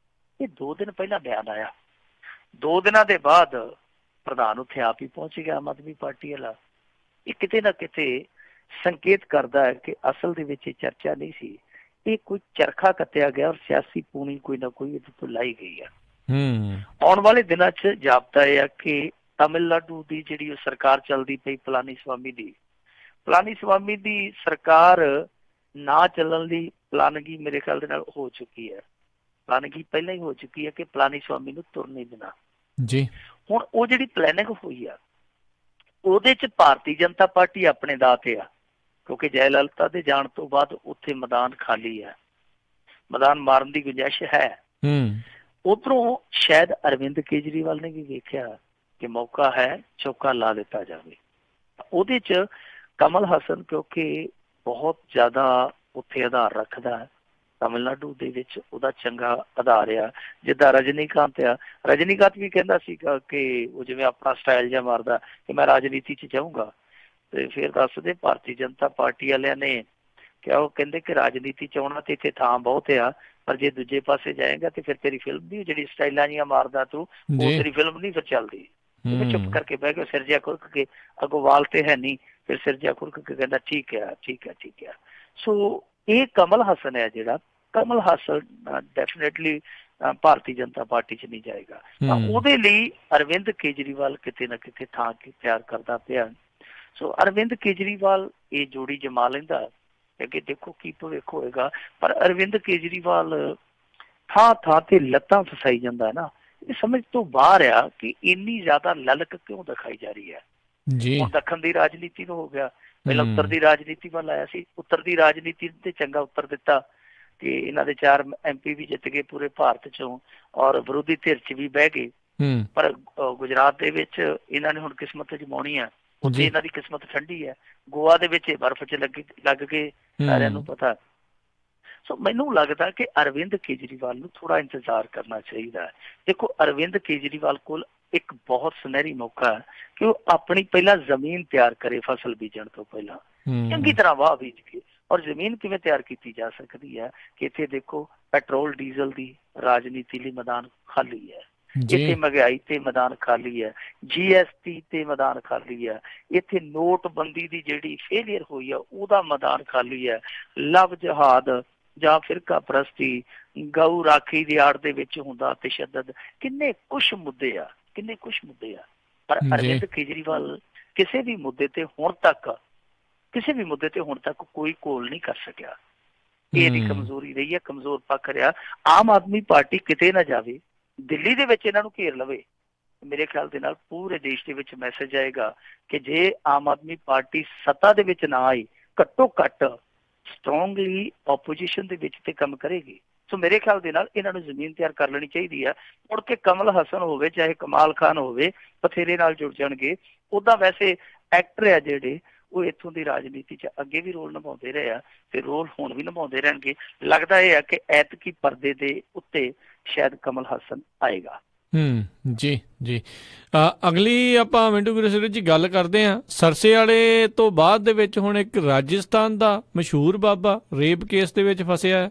ਇਹ 2 ਦਿਨ ਪਹਿਲਾਂ ਬਿਆਨ ਆਇਆ। 2 ਦਿਨਾਂ ਦੇ ਬਾਅਦ ਪ੍ਰਧਾਨ ਉੱਥੇ ਆਪ ਹੀ ਪਹੁੰਚ ਗਿਆ ਆਮ ਆਦਮੀ ਪਾਰਟੀ ਵਾਲਾ। ਇਹ ਕਿਤੇ ਨਾ ਕਿਤੇ ਸੰਕੇਤ ਕਰਦਾ ਹੈ ਕਿ ਅਸਲ ਦੇ ਵਿੱਚ ਇਹ ਚਰਚਾ ਨਹੀਂ ਸੀ, ਇਹ ਕੋਈ ਚਰਖਾ ਕੱਤਿਆ ਗਿਆ ਔਰ ਸਿਆਸੀ ਪੂਣੀ ਕੋਈ ਨਾ ਕੋਈ ਇਹਦੇ ਤੋਂ ਲਾਈ ਗਈ ਆ। ਆਉਣ ਵਾਲੇ ਦਿਨਾਂ 'ਚ ਜਾਪਦਾ ਇਹ ਆ ਕਿ ਤਾਮਿਲਨਾਡੂ ਦੀ ਜਿਹੜੀ ਉਹ ਸਰਕਾਰ ਚੱਲਦੀ ਪਈ ਪਲਾਨੀ ਸਵਾਮੀ ਦੀ ਸਰਕਾਰ ਨਾ ਚੱਲਣ ਦੀ ਪਲਾਨਗੀ ਮੇਰੇ ਖਿਆਲ ਦੇ ਨਾਲ ਹੋ ਚੁੱਕੀ ਹੈ। ਪਲਾਨਗੀ ਪਹਿਲਾਂ ਹੀ ਹੋ ਚੁੱਕੀ ਹੈ ਕਿ ਪਲਾਨੀ ਸਵਾਮੀ ਨੂੰ ਤੁਰ ਨਹੀਂ ਦੇਣਾ ਜੀ। ਹੁਣ ਉਹ ਜਿਹੜੀ ਪਲੈਨਿੰਗ ਹੋਈ ਆ ਉਹਦੇ 'ਚ ਭਾਰਤੀ ਜਨਤਾ ਪਾਰਟੀ ਆਪਣੇ ਦਾਅ ਤੇ ਆ, ਕਿਉਂਕਿ ਜੈ ਲਲਿਤਾ ਦੇ ਜਾਣ ਤੋਂ ਬਾਅਦ ਉੱਥੇ ਮੈਦਾਨ ਖਾਲੀ ਹੈ, ਮੈਦਾਨ ਮਾਰਨ ਦੀ ਗੁੰਜਾਇਸ਼ ਹੈ। ਉੱਧਰੋਂ ਸ਼ਾਇਦ ਅਰਵਿੰਦ ਕੇਜਰੀਵਾਲ ਨੇ ਵੀ ਵੇਖਿਆ ਕਿ ਮੌਕਾ ਹੈ, ਚੌਕਾ ਲਾ ਦਿੱਤਾ ਜਾਵੇ। ਉਹਦੇ 'ਚ ਕਮਲ ਹਸਨ ਕਿਉਂਕਿ ਬਹੁਤ ਜ਼ਿਆਦਾ ਉੱਥੇ ਆਧਾਰ ਰੱਖਦਾ ਹੈ, ਤਾਮਿਲਨਾਡੂ ਦੇ ਵਿੱਚ ਉਹਦਾ ਚੰਗਾ ਆਧਾਰ ਆ। ਜਿੱਦਾਂ ਰਜਨੀਕਾਂਤ ਵੀ ਕਹਿੰਦਾ ਸੀਗਾ ਕਿ ਉਹ ਜਿਵੇਂ ਆਪਣਾ ਸਟਾਈਲ ਜਿਹਾ ਮਾਰਦਾ ਕਿ ਮੈਂ ਰਾਜਨੀਤੀ 'ਚ ਜਾਊਂਗਾ। ਤੇ ਫਿਰ ਦੱਸਦੇ ਭਾਰਤੀ ਜਨਤਾ ਪਾਰਟੀ ਵਾਲਿਆਂ ਨੇ ਕਿ ਉਹ ਕਹਿੰਦੇ ਕਿ ਰਾਜਨੀਤੀ ਚ ਆਉਣਾ ਤੇ ਇੱਥੇ ਥਾਂ ਬਹੁਤ ਆ, ਪਰ ਜੇ ਦੂਜੇ ਪਾਸੇ ਜਾਏਗਾ ਤੇ ਫਿਰ ਤੇਰੀ ਫਿਲਮ ਦੀ ਜਿਹੜੀ ਸਟਾਈਲਾਂ ਜੀਆਂ ਮਾਰਦਾ ਤੂੰ, ਉਹ ਤੇਰੀ ਫਿਲਮ ਨਹੀਂ ਫਿਰ ਚੱਲਦੀ। ਮੈਂ ਚੁੱਪ ਕਰਕੇ ਬਹਿ ਕੇ ਸਿਰ ਜਿਹਾ ਖੁਰਕ ਕੇ, ਅੱਗੋਂ ਵਾਲ ਤੇ ਹੈ ਨਹੀਂ, ਫਿਰ ਸਿਰ ਜਿਹਾ ਖੁਰਕ ਕੇ ਕਹਿੰਦਾ ਠੀਕ ਹੈ ਠੀਕ ਹੈ ਠੀਕ ਹੈ। ਸੋ ਇਹ ਕਮਲ ਹਸਨ ਹੈ ਜਿਹੜਾ, ਕਮਲ ਹਸਨ ਡੈਫੀਨੇਟਲੀ ਭਾਰਤੀ ਜਨਤਾ ਪਾਰਟੀ ਚ ਨਹੀਂ ਜਾਏਗਾ। ਤਾਂ ਉਹਦੇ ਲਈ ਅਰਵਿੰਦ ਕੇਜਰੀਵਾਲ ਕਿਤੇ ਨਾ ਕਿਤੇ ਥਾਂ ਤਿਆਰ ਕਰਦਾ ਪਿਆ। ਸੋ ਅਰਵਿੰਦ ਕੇਜਰੀਵਾਲ ਇਹ ਜੋੜੀ ਜਮਾ ਲੈਂਦਾ, ਅੱਗੇ ਦੇਖੋ ਕੀ ਭਵਿੱਖ ਹੋਏਗਾ। ਪਰ ਅਰਵਿੰਦ ਕੇਜਰੀਵਾਲ ਥਾਂ ਥਾਂ ਤੇ ਲੱਤਾਂ ਫਸਾਈ ਜਾਂਦਾ ਹੈ ਨਾ, ਇਹ ਸਮਝ ਤੋਂ ਬਾਹਰ ਆ ਕਿ ਇੰਨੀ ਜ਼ਿਆਦਾ ਲਲਕ ਕਿਉਂ ਦਿਖਾਈ ਜਾ ਰਹੀ ਹੈ। ਹੁਣ ਦੱਖਣ ਦੀ ਰਾਜਨੀਤੀ ਨੂੰ ਹੋ ਗਿਆ, ਪਹਿਲਾਂ ਉੱਤਰ ਦੀ ਰਾਜਨੀਤੀ ਵੱਲ ਆਇਆ ਸੀ, ਉੱਤਰ ਦੀ ਰਾਜਨੀਤੀ ਤੇ ਚੰਗਾ ਉੱਤਰ ਦਿੱਤਾ ਤੇ ਇਹਨਾਂ ਦੇ 4 MP ਵੀ ਜਿੱਤ ਗਏ ਪੂਰੇ ਭਾਰਤ ਚੋਂ, ਔਰ ਵਿਰੋਧੀ ਧਿਰ ਚ ਵੀ ਬਹਿ ਗਏ। ਪਰ ਗੁਜਰਾਤ ਦੇ ਵਿੱਚ ਇਹਨਾਂ ਨੇ ਹੁਣ ਕਿਸਮਤ ਜਮਾਉਣੀ ਆ, ਉੱਥੇ ਇਹਨਾਂ ਦੀ ਕਿਸਮਤ ਠੰਡੀ ਹੈ। ਗੋਆ ਦੇ ਵਿੱਚ ਬਰਫ਼ ਚ ਲੱਗ ਕੇ ਸਾਰਿਆਂ ਨੂੰ ਪਤਾ। ਸੋ ਮੈਨੂੰ ਲੱਗਦਾ ਕਿ ਅਰਵਿੰਦ ਕੇਜਰੀਵਾਲ ਨੂੰ ਥੋੜਾ ਇੰਤਜ਼ਾਰ ਕਰਨਾ ਚਾਹੀਦਾ ਹੈ। ਦੇਖੋ ਅਰਵਿੰਦ ਕੇਜਰੀਵਾਲ ਕੋਲ ਇੱਕ ਬਹੁਤ ਸੁਨਹਿਰੀ ਮੌਕਾ ਹੈ ਕਿ ਉਹ ਆਪਣੀ ਪਹਿਲਾਂ ਜ਼ਮੀਨ ਤਿਆਰ ਕਰੇ, ਫਸਲ ਬੀਜਣ ਤੋਂ ਪਹਿਲਾਂ ਚੰਗੀ ਤਰ੍ਹਾਂ ਵਾਹ ਬੀਜ ਕੇ। ਔਰ ਜ਼ਮੀਨ ਕਿਵੇਂ ਤਿਆਰ ਕੀਤੀ ਜਾ ਸਕਦੀ ਹੈ ਕਿ ਇੱਥੇ ਦੇਖੋ ਪੈਟਰੋਲ ਡੀਜ਼ਲ ਦੀ ਰਾਜਨੀਤੀ ਲਈ ਮੈਦਾਨ ਖਾਲੀ ਹੈ, ਇੱਥੇ ਮਹਿੰਗਾਈ ਤੇ ਮੈਦਾਨ ਖਾਲੀ ਹੈ, GST ਤੇ ਮੈਦਾਨ ਖਾਲੀ ਹੈ, ਇੱਥੇ ਨੋਟਬੰਦੀ ਦੀ ਜਿਹੜੀ ਫੇਲੀਅਰ ਹੋਈ ਆ ਉਹਦਾ ਮੈਦਾਨ ਖਾਲੀ ਹੈ, ਲਵ ਜਹਾਦ ਜਾਂ ਫਿਰਕਾ ਪ੍ਰਸਤੀ, ਗਊ ਰਾਖੀ ਦੀ ਆੜ ਦੇ ਵਿੱਚ ਹੁੰਦਾ ਤਸ਼ੱਦਦ, ਕਿੰਨੇ ਕੁਛ ਮੁੱਦੇ ਆ, ਕਿੰਨੇ ਕੁਛ ਮੁੱਦੇ ਆ। ਪਰ ਅਰਵਿੰਦ ਕੇਜਰੀਵਾਲ ਕਿਸੇ ਵੀ ਮੁੱਦੇ ਤੇ ਹੁਣ ਤੱਕ ਕੋਈ ਘੋਲ ਨਹੀਂ ਕਰ ਸਕਿਆ। ਇਹਦੀ ਕਮਜ਼ੋਰੀ ਰਹੀ ਹੈ, ਕਮਜ਼ੋਰ ਪੱਖ ਰਿਹਾ। ਆਮ ਆਦਮੀ ਪਾਰਟੀ ਕਿਤੇ ਨਾ ਜਾਵੇ, ਦਿੱਲੀ ਦੇ ਵਿੱਚ ਇਹਨਾਂ ਨੂੰ ਘੇਰ ਲਵੇ, ਮੇਰੇ ਖਿਆਲ ਦੇ ਨਾਲ ਪੂਰੇ ਦੇਸ਼ ਦੇ ਵਿੱਚ ਮੈਸੇਜ ਆਏਗਾ ਕਿ ਜੇ ਆਮ ਆਦਮੀ ਪਾਰਟੀ ਸੱਤਾ ਦੇ ਵਿੱਚ ਨਾ ਆਈ, ਘੱਟੋ ਘੱਟ ਸਟਰੋਂਗਲੀ ਆਪੋਜੀਸ਼ਨ ਦੇ ਵਿੱਚ ਤੇ ਕੰਮ ਕਰੇਗੀ। ਸੋ ਮੇਰੇ ਖਿਆਲ ਦੇ ਨਾਲ ਇਹਨਾਂ ਨੂੰ ਜ਼ਮੀਨ ਤਿਆਰ ਕਰ ਲੈਣੀ ਚਾਹੀਦੀ ਹੈ। ਮੁੜ ਕੇ ਕਮਲ ਹਸਨ ਹੋਵੇ ਚਾਹੇ ਕਮਾਲ ਖਾਨ ਹੋਵੇ, ਬਥੇਰੇ ਨਾਲ ਜੁੜ ਜਾਣਗੇ। ਉੱਦਾਂ ਵੈਸੇ ਐਕਟਰ ਆ ਜਿਹੜੇ ਉਹ ਇੱਥੋਂ ਦੀ ਰਾਜਨੀਤੀ 'ਚ ਅੱਗੇ ਵੀ ਰੋਲ ਨਿਭਾਉਂਦੇ ਰਹੇ ਆ ਤੇ ਰੋਲ ਹੁਣ ਵੀ ਨਿਭਾਉਂਦੇ ਰਹਿਣਗੇ। ਲੱਗਦਾ ਇਹ ਹੈ ਕਿ ਐਤਕੀ ਪਰਦੇ ਦੇ ਉੱਤੇ ਸ਼ਾਇਦ ਕਮਲ ਹਸਨ ਆਏਗਾ। ਜੀ ਜੀ। ਅਗਲੀ ਆਪਾਂ ਮਿੰਟੂ ਗੁਰਸੇਵਕ ਜੀ ਗੱਲ ਕਰਦੇ ਹਾਂ ਸਰਸੇ ਵਾਲੇ ਤੋਂ ਬਾਅਦ ਦੇ ਵਿੱਚ ਹੁਣ ਇੱਕ ਰਾਜਸਥਾਨ ਦਾ ਮਸ਼ਹੂਰ ਬਾਬਾ ਰੇਪ ਕੇਸ ਦੇ ਵਿੱਚ ਫਸਿਆ ਹੈ।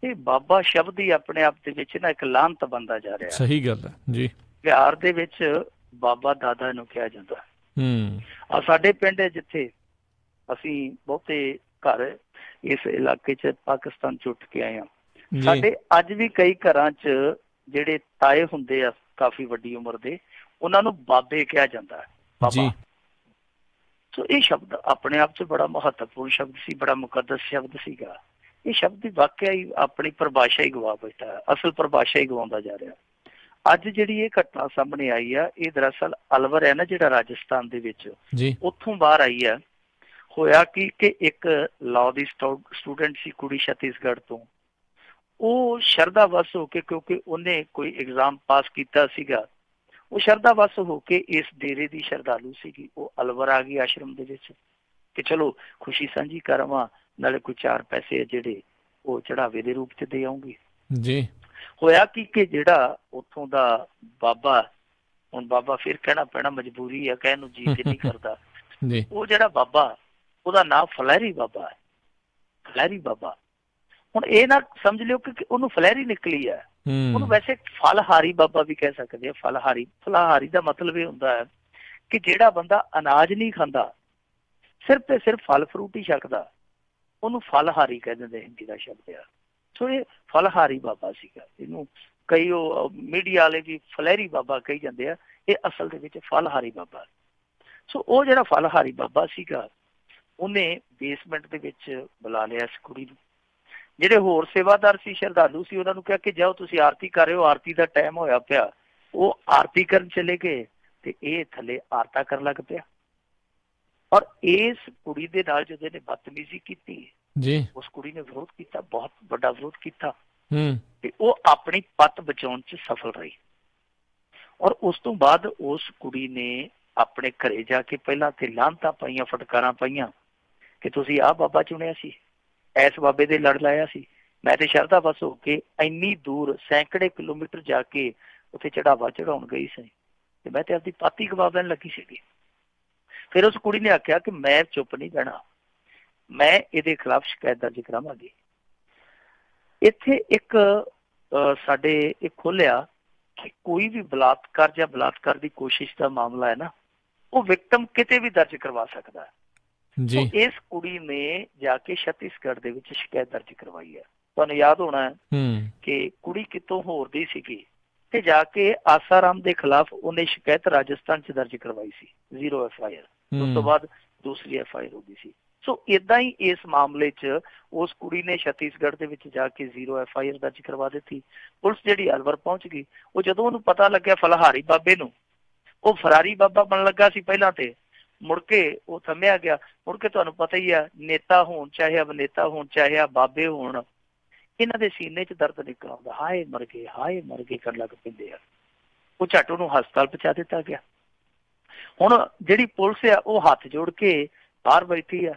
ਇਹ ਬਾਬਾ ਸ਼ਬਦ ਹੀ ਆਪਣੇ ਆਪ ਦੇ ਵਿੱਚ ਨਾ ਇੱਕ ਲਾਹਨਤ ਬਣਦਾ ਜਾ ਰਿਹਾ। ਸਹੀ ਗੱਲ ਹੈ ਜੀ। ਬਿਹਾਰ ਦੇ ਵਿੱਚ ਬਾਬਾ ਦਾਦਾ ਨੂੰ ਕਿਹਾ ਜਾਂਦਾ। ਆ ਸਾਡੇ ਪਿੰਡ ਜਿੱਥੇ ਅਸੀਂ ਬਹੁਤੇ ਘਰ ਇਸ ਇਲਾਕੇ 'ਚ ਪਾਕਿਸਤਾਨ 'ਚ ਉੱਠ ਕੇ ਆਏ ਹਾਂ, ਸਾਡੇ ਅੱਜ ਵੀ ਕਈ ਘਰਾਂ 'ਚ ਜਿਹੜੇ ਤਾਏ ਹੁੰਦੇ ਆ ਕਾਫੀ ਵੱਡੀ ਉਮਰ ਦੇ, ਉਹਨਾਂ ਨੂੰ ਬਾਬੇ ਕਿਹਾ ਜਾਂਦਾ ਹੈ, ਬਾਬਾ। ਸੋ ਇਹ ਸ਼ਬਦ ਆਪਣੇ ਆਪ 'ਚ ਬੜਾ ਮਹੱਤਵਪੂਰਨ ਸ਼ਬਦ ਸੀ, ਬੜਾ ਮੁਕੱਦਸ ਸ਼ਬਦ ਸੀਗਾ। ਇਹ ਸ਼ਬਦ ਦੀ ਵਾਕਿਆ ਹੀ ਆਪਣੀ ਪਰਿਭਾਸ਼ਾ ਹੀ ਗਵਾ ਬੈਠਾ ਹੈ, ਅਸਲ ਪਰਿਭਾਸ਼ਾ ਹੀ ਗਵਾਉਂਦਾ ਜਾ ਰਿਹਾ। ਅੱਜ ਜਿਹੜੀ ਇਹ ਘਟਨਾ ਸਾਹਮਣੇ ਆਈ ਆ, ਇਹ ਦਰਅਸਲ ਅਲਵਰ ਹੈ ਨਾ ਜਿਹੜਾ ਰਾਜਸਥਾਨ ਦੇ ਵਿੱਚ, ਉੱਥੋਂ ਬਾਹਰ ਆਈ ਹੈ। ਹੋਇਆ ਕਿ ਇੱਕ ਲਾਅ ਦੀ ਸਟੂਡੈਂਟ ਸੀ ਕੁੜੀ ਛੱਤੀਸਗੜ੍ਹ ਤੋਂ, ਉਹ ਸ਼ਰਧਾ ਵਸ ਹੋ ਕੇ, ਕਿਉਂਕਿ ਉਹਨੇ ਕੋਈ ਐਗਜ਼ਾਮ ਪਾਸ ਕੀਤਾ ਸੀਗਾ, ਉਹ ਸ਼ਰਧਾ ਵਸ ਹੋ ਕੇ ਇਸ ਡੇਰੇ ਦੀ ਸ਼ਰਧਾਲੂ ਸੀਗੀ, ਉਹ ਅਲਵਰ ਆ ਗਈ ਆਸ਼ਰਮ ਦੇ ਵਿੱਚ ਕਿ ਚਲੋ ਖੁਸ਼ੀ ਸਾਂਝੀ ਕਰਾਵਾਂ, ਨਾਲੇ ਕੋਈ 4 ਪੈਸੇ ਜਿਹੜੇ ਉਹ ਚੜਾਵੇ ਦੇ ਰੂਪ 'ਚ ਦੇ ਆਉਂਗੀ ਜੀ। ਹੋਇਆ ਕਿ ਜਿਹੜਾ ਉੱਥੋਂ ਦਾ ਬਾਬਾ, ਹੁਣ ਬਾਬਾ ਫਿਰ ਕਹਿਣਾ ਪੈਣਾ, ਮਜਬੂਰੀ ਆ, ਕਹਿਣ ਨੂੰ ਜੀ ਤੇ ਨਹੀਂ ਕਰਦਾ, ਉਹ ਜਿਹੜਾ ਬਾਬਾ ਉਹਦਾ ਨਾਮ ਫਲਹਿਰੀ ਬਾਬਾ ਹੈ, ਫਲਹਿਰੀ ਬਾਬਾ। ਹੁਣ ਇਹ ਨਾ ਸਮਝ ਲਿਓ ਕਿ ਉਹਨੂੰ ਫਲਹਿਰੀ ਨਿਕਲੀ ਹੈ, ਉਹਨੂੰ ਵੈਸੇ ਫਲਹਾਰੀ ਬਾਬਾ ਵੀ ਕਹਿ ਸਕਦੇ ਆ। ਫਲਹਾਰੀ ਦਾ ਮਤਲਬ ਇਹ ਹੁੰਦਾ ਹੈ ਕਿ ਜਿਹੜਾ ਬੰਦਾ ਅਨਾਜ ਨਹੀਂ ਖਾਂਦਾ, ਸਿਰਫ ਤੇ ਸਿਰਫ ਫਲ ਫਰੂਟ ਹੀ ਛਕਦਾ, ਉਹਨੂੰ ਫਲਹਾਰੀ ਕਹਿ ਦਿੰਦੇ, ਹਿੰਦੀ ਦਾ ਸ਼ਬਦ ਆ। ਸੋ ਇਹ ਫਲਹਾਰੀ ਬਾਬਾ ਸੀਗਾ, ਇਹਨੂੰ ਕਈ ਉਹ ਮੀਡੀਆ ਵਾਲੇ ਵੀ ਫਲਹਿਰੀ ਬਾਬਾ ਕਹੀ ਜਾਂਦੇ ਆ, ਇਹ ਅਸਲ ਦੇ ਵਿੱਚ ਫਲਹਾਰੀ ਬਾਬਾ। ਸੋ ਉਹ ਜਿਹੜਾ ਫਲਹਾਰੀ ਬਾਬਾ ਸੀਗਾ, ਉਹਨੇ ਬੇਸਮੈਂਟ ਦੇ ਵਿੱਚ ਬੁਲਾ ਲਿਆ ਇਸ ਕੁੜੀ ਨੂੰ। ਜਿਹੜੇ ਹੋਰ ਸੇਵਾਦਾਰ ਸੀ, ਸ਼ਰਧਾਲੂ ਸੀ, ਉਹਨਾਂ ਨੂੰ ਕਿਹਾ ਕਿ ਜਾਓ ਤੁਸੀਂ ਆਰਤੀ ਕਰ ਰਹੇ ਹੋ, ਆਰਤੀ ਦਾ ਟਾਈਮ ਹੋਇਆ ਪਿਆ। ਉਹ ਆਰਤੀ ਕਰਨ ਚਲੇ ਗਏ ਤੇ ਇਹ ਥੱਲੇ ਆਰਤਾ ਕਰਨ ਲੱਗ ਪਿਆ। ਔਰ ਇਸ ਕੁੜੀ ਦੇ ਨਾਲ ਜਦੋਂ ਇਹਨੇ ਬਦਤਮੀਜ਼ੀ ਕੀਤੀ ਜੀ, ਉਸ ਕੁੜੀ ਨੇ ਵਿਰੋਧ ਕੀਤਾ, ਬਹੁਤ ਵੱਡਾ ਵਿਰੋਧ ਕੀਤਾ ਤੇ ਉਹ ਆਪਣੀ ਪੱਤ ਬਚਾਉਣ 'ਚ ਸਫਲ ਰਹੀ। ਔਰ ਉਸ ਤੋਂ ਬਾਅਦ ਉਸ ਕੁੜੀ ਨੇ ਆਪਣੇ ਘਰੇ ਜਾ ਕੇ ਪਹਿਲਾਂ ਤੇ ਲਾਹਨਤਾਂ ਪਾਈਆਂ, ਫਟਕਾਰਾਂ ਪਾਈਆਂ ਕਿ ਤੁਸੀਂ ਆਹ ਬਾਬਾ ਚੁਣਿਆ ਸੀ, ਐਸ ਬਾਬੇ ਦੇ ਲੜ ਲਾਇਆ ਸੀ। ਮੈਂ ਤੇ ਸ਼ਰਧਾ ਬਸ ਹੋ ਕੇ ਇੰਨੀ ਦੂਰ ਸੈਂਕੜੇ ਕਿਲੋਮੀਟਰ ਜਾ ਕੇ ਉੱਥੇ ਚੜਾਵਾ ਚੜਾਉਣ ਗਈ ਸੀ ਤੇ ਮੈਂ ਤੇ ਆਪਦੀ ਪਾਤੀ ਗਵਾ ਲੈਣ ਲੱਗੀ ਸੀਗੀ। ਫਿਰ ਉਸ ਕੁੜੀ ਨੇ ਆਖਿਆ ਕਿ ਮੈਂ ਚੁੱਪ ਨਹੀਂ ਬਹਿਣਾ, ਮੈਂ ਇਹਦੇ ਖਿਲਾਫ ਸ਼ਿਕਾਇਤ ਦਰਜ ਕਰਾਵਾਂਗੀ। ਇੱਥੇ ਇੱਕ ਸਾਡੇ ਇਹ ਖੋਲਿਆ ਕਿ ਕੋਈ ਵੀ ਬਲਾਤਕਾਰ ਜਾਂ ਬਲਾਤਕਾਰ ਦੀ ਕੋਸ਼ਿਸ਼ ਦਾ ਮਾਮਲਾ ਹੈ ਨਾ, ਉਹ ਵਿਕਟਮ ਕਿਤੇ ਵੀ ਦਰਜ ਕਰਵਾ ਸਕਦਾ ਹੈ। ਜੀ ਇਸ ਕੁੜੀ ਨੇ ਜਾ ਕੇ ਛੱਤੀਸਗੜ੍ਹ ਦੇ ਵਿੱਚ ਸ਼ਿਕਾਇਤ ਦਰਜ ਕਰਵਾਈ ਹੈ। ਤੁਹਾਨੂੰ ਯਾਦ ਹੋਣਾ ਕਿ ਕੁੜੀ ਕਿਤੋਂ ਹੋਰ ਦੀ ਸੀਗੀ ਤੇ ਜਾ ਕੇ ਆਸਾਰਾਮ ਦੇ ਖਿਲਾਫ ਉਹਨੇ ਸ਼ਿਕਾਇਤ ਰਾਜਸਥਾਨ ਚ ਦਰਜ ਕਰਵਾਈ ਸੀ, 0 FIR। ਉਸ ਤੋਂ ਬਾਅਦ ਦੂਸਰੀ FIR ਹੋ ਗਈ ਸੀ। ਸੋ ਏਦਾਂ ਹੀ ਇਸ ਮਾਮਲੇ 'ਚ ਉਸ ਕੁੜੀ ਨੇ ਛੱਤੀਸਗੜ੍ਹ ਦੇ ਵਿੱਚ ਜਾ ਕੇ 0 FIR ਦਰਜ ਕਰਵਾ ਦਿੱਤੀ। ਪੁਲਿਸ ਜਿਹੜੀ ਅਲਵਰ ਪਹੁੰਚ ਗਈ, ਉਹ ਜਦੋਂ ਉਹਨੂੰ ਪਤਾ ਲੱਗਿਆ ਫਲਹਾਰੀ ਬਾਬੇ ਨੂੰ, ਉਹ ਫਰਾਰੀ ਬਾਬਾ ਬਣਨ ਲੱਗਾ ਸੀ ਪਹਿਲਾਂ, ਤੇ ਮੁੜ ਕੇ ਉਹ ਥੰਮਿਆ ਗਿਆ। ਮੁੜ ਕੇ ਤੁਹਾਨੂੰ ਪਤਾ ਹੀ ਆ, ਨੇਤਾ ਹੋਣ ਚਾਹੇ ਅਭਿਨੇਤਾ ਹੋਣ ਚਾਹੇ ਆ ਬਾਬੇ ਹੋਣ, ਇਹਨਾਂ ਦੇ ਸੀਨੇ 'ਚ ਦਰਦ ਨਿਕਲ ਆਉਂਦਾ, ਹਾਏ ਮਰ ਗਏ ਕਰਨ ਲੱਗ ਪੈਂਦੇ ਆ। ਉਹ ਝੱਟ ਉਹਨੂੰ ਹਸਪਤਾਲ ਪਹੁੰਚਾ ਦਿੱਤਾ ਗਿਆ। ਹੁਣ ਜਿਹੜੀ ਪੁਲਿਸ ਆ ਉਹ ਹੱਥ ਜੋੜ ਕੇ ਬਾਹਰ ਬੈਠੀ ਆ,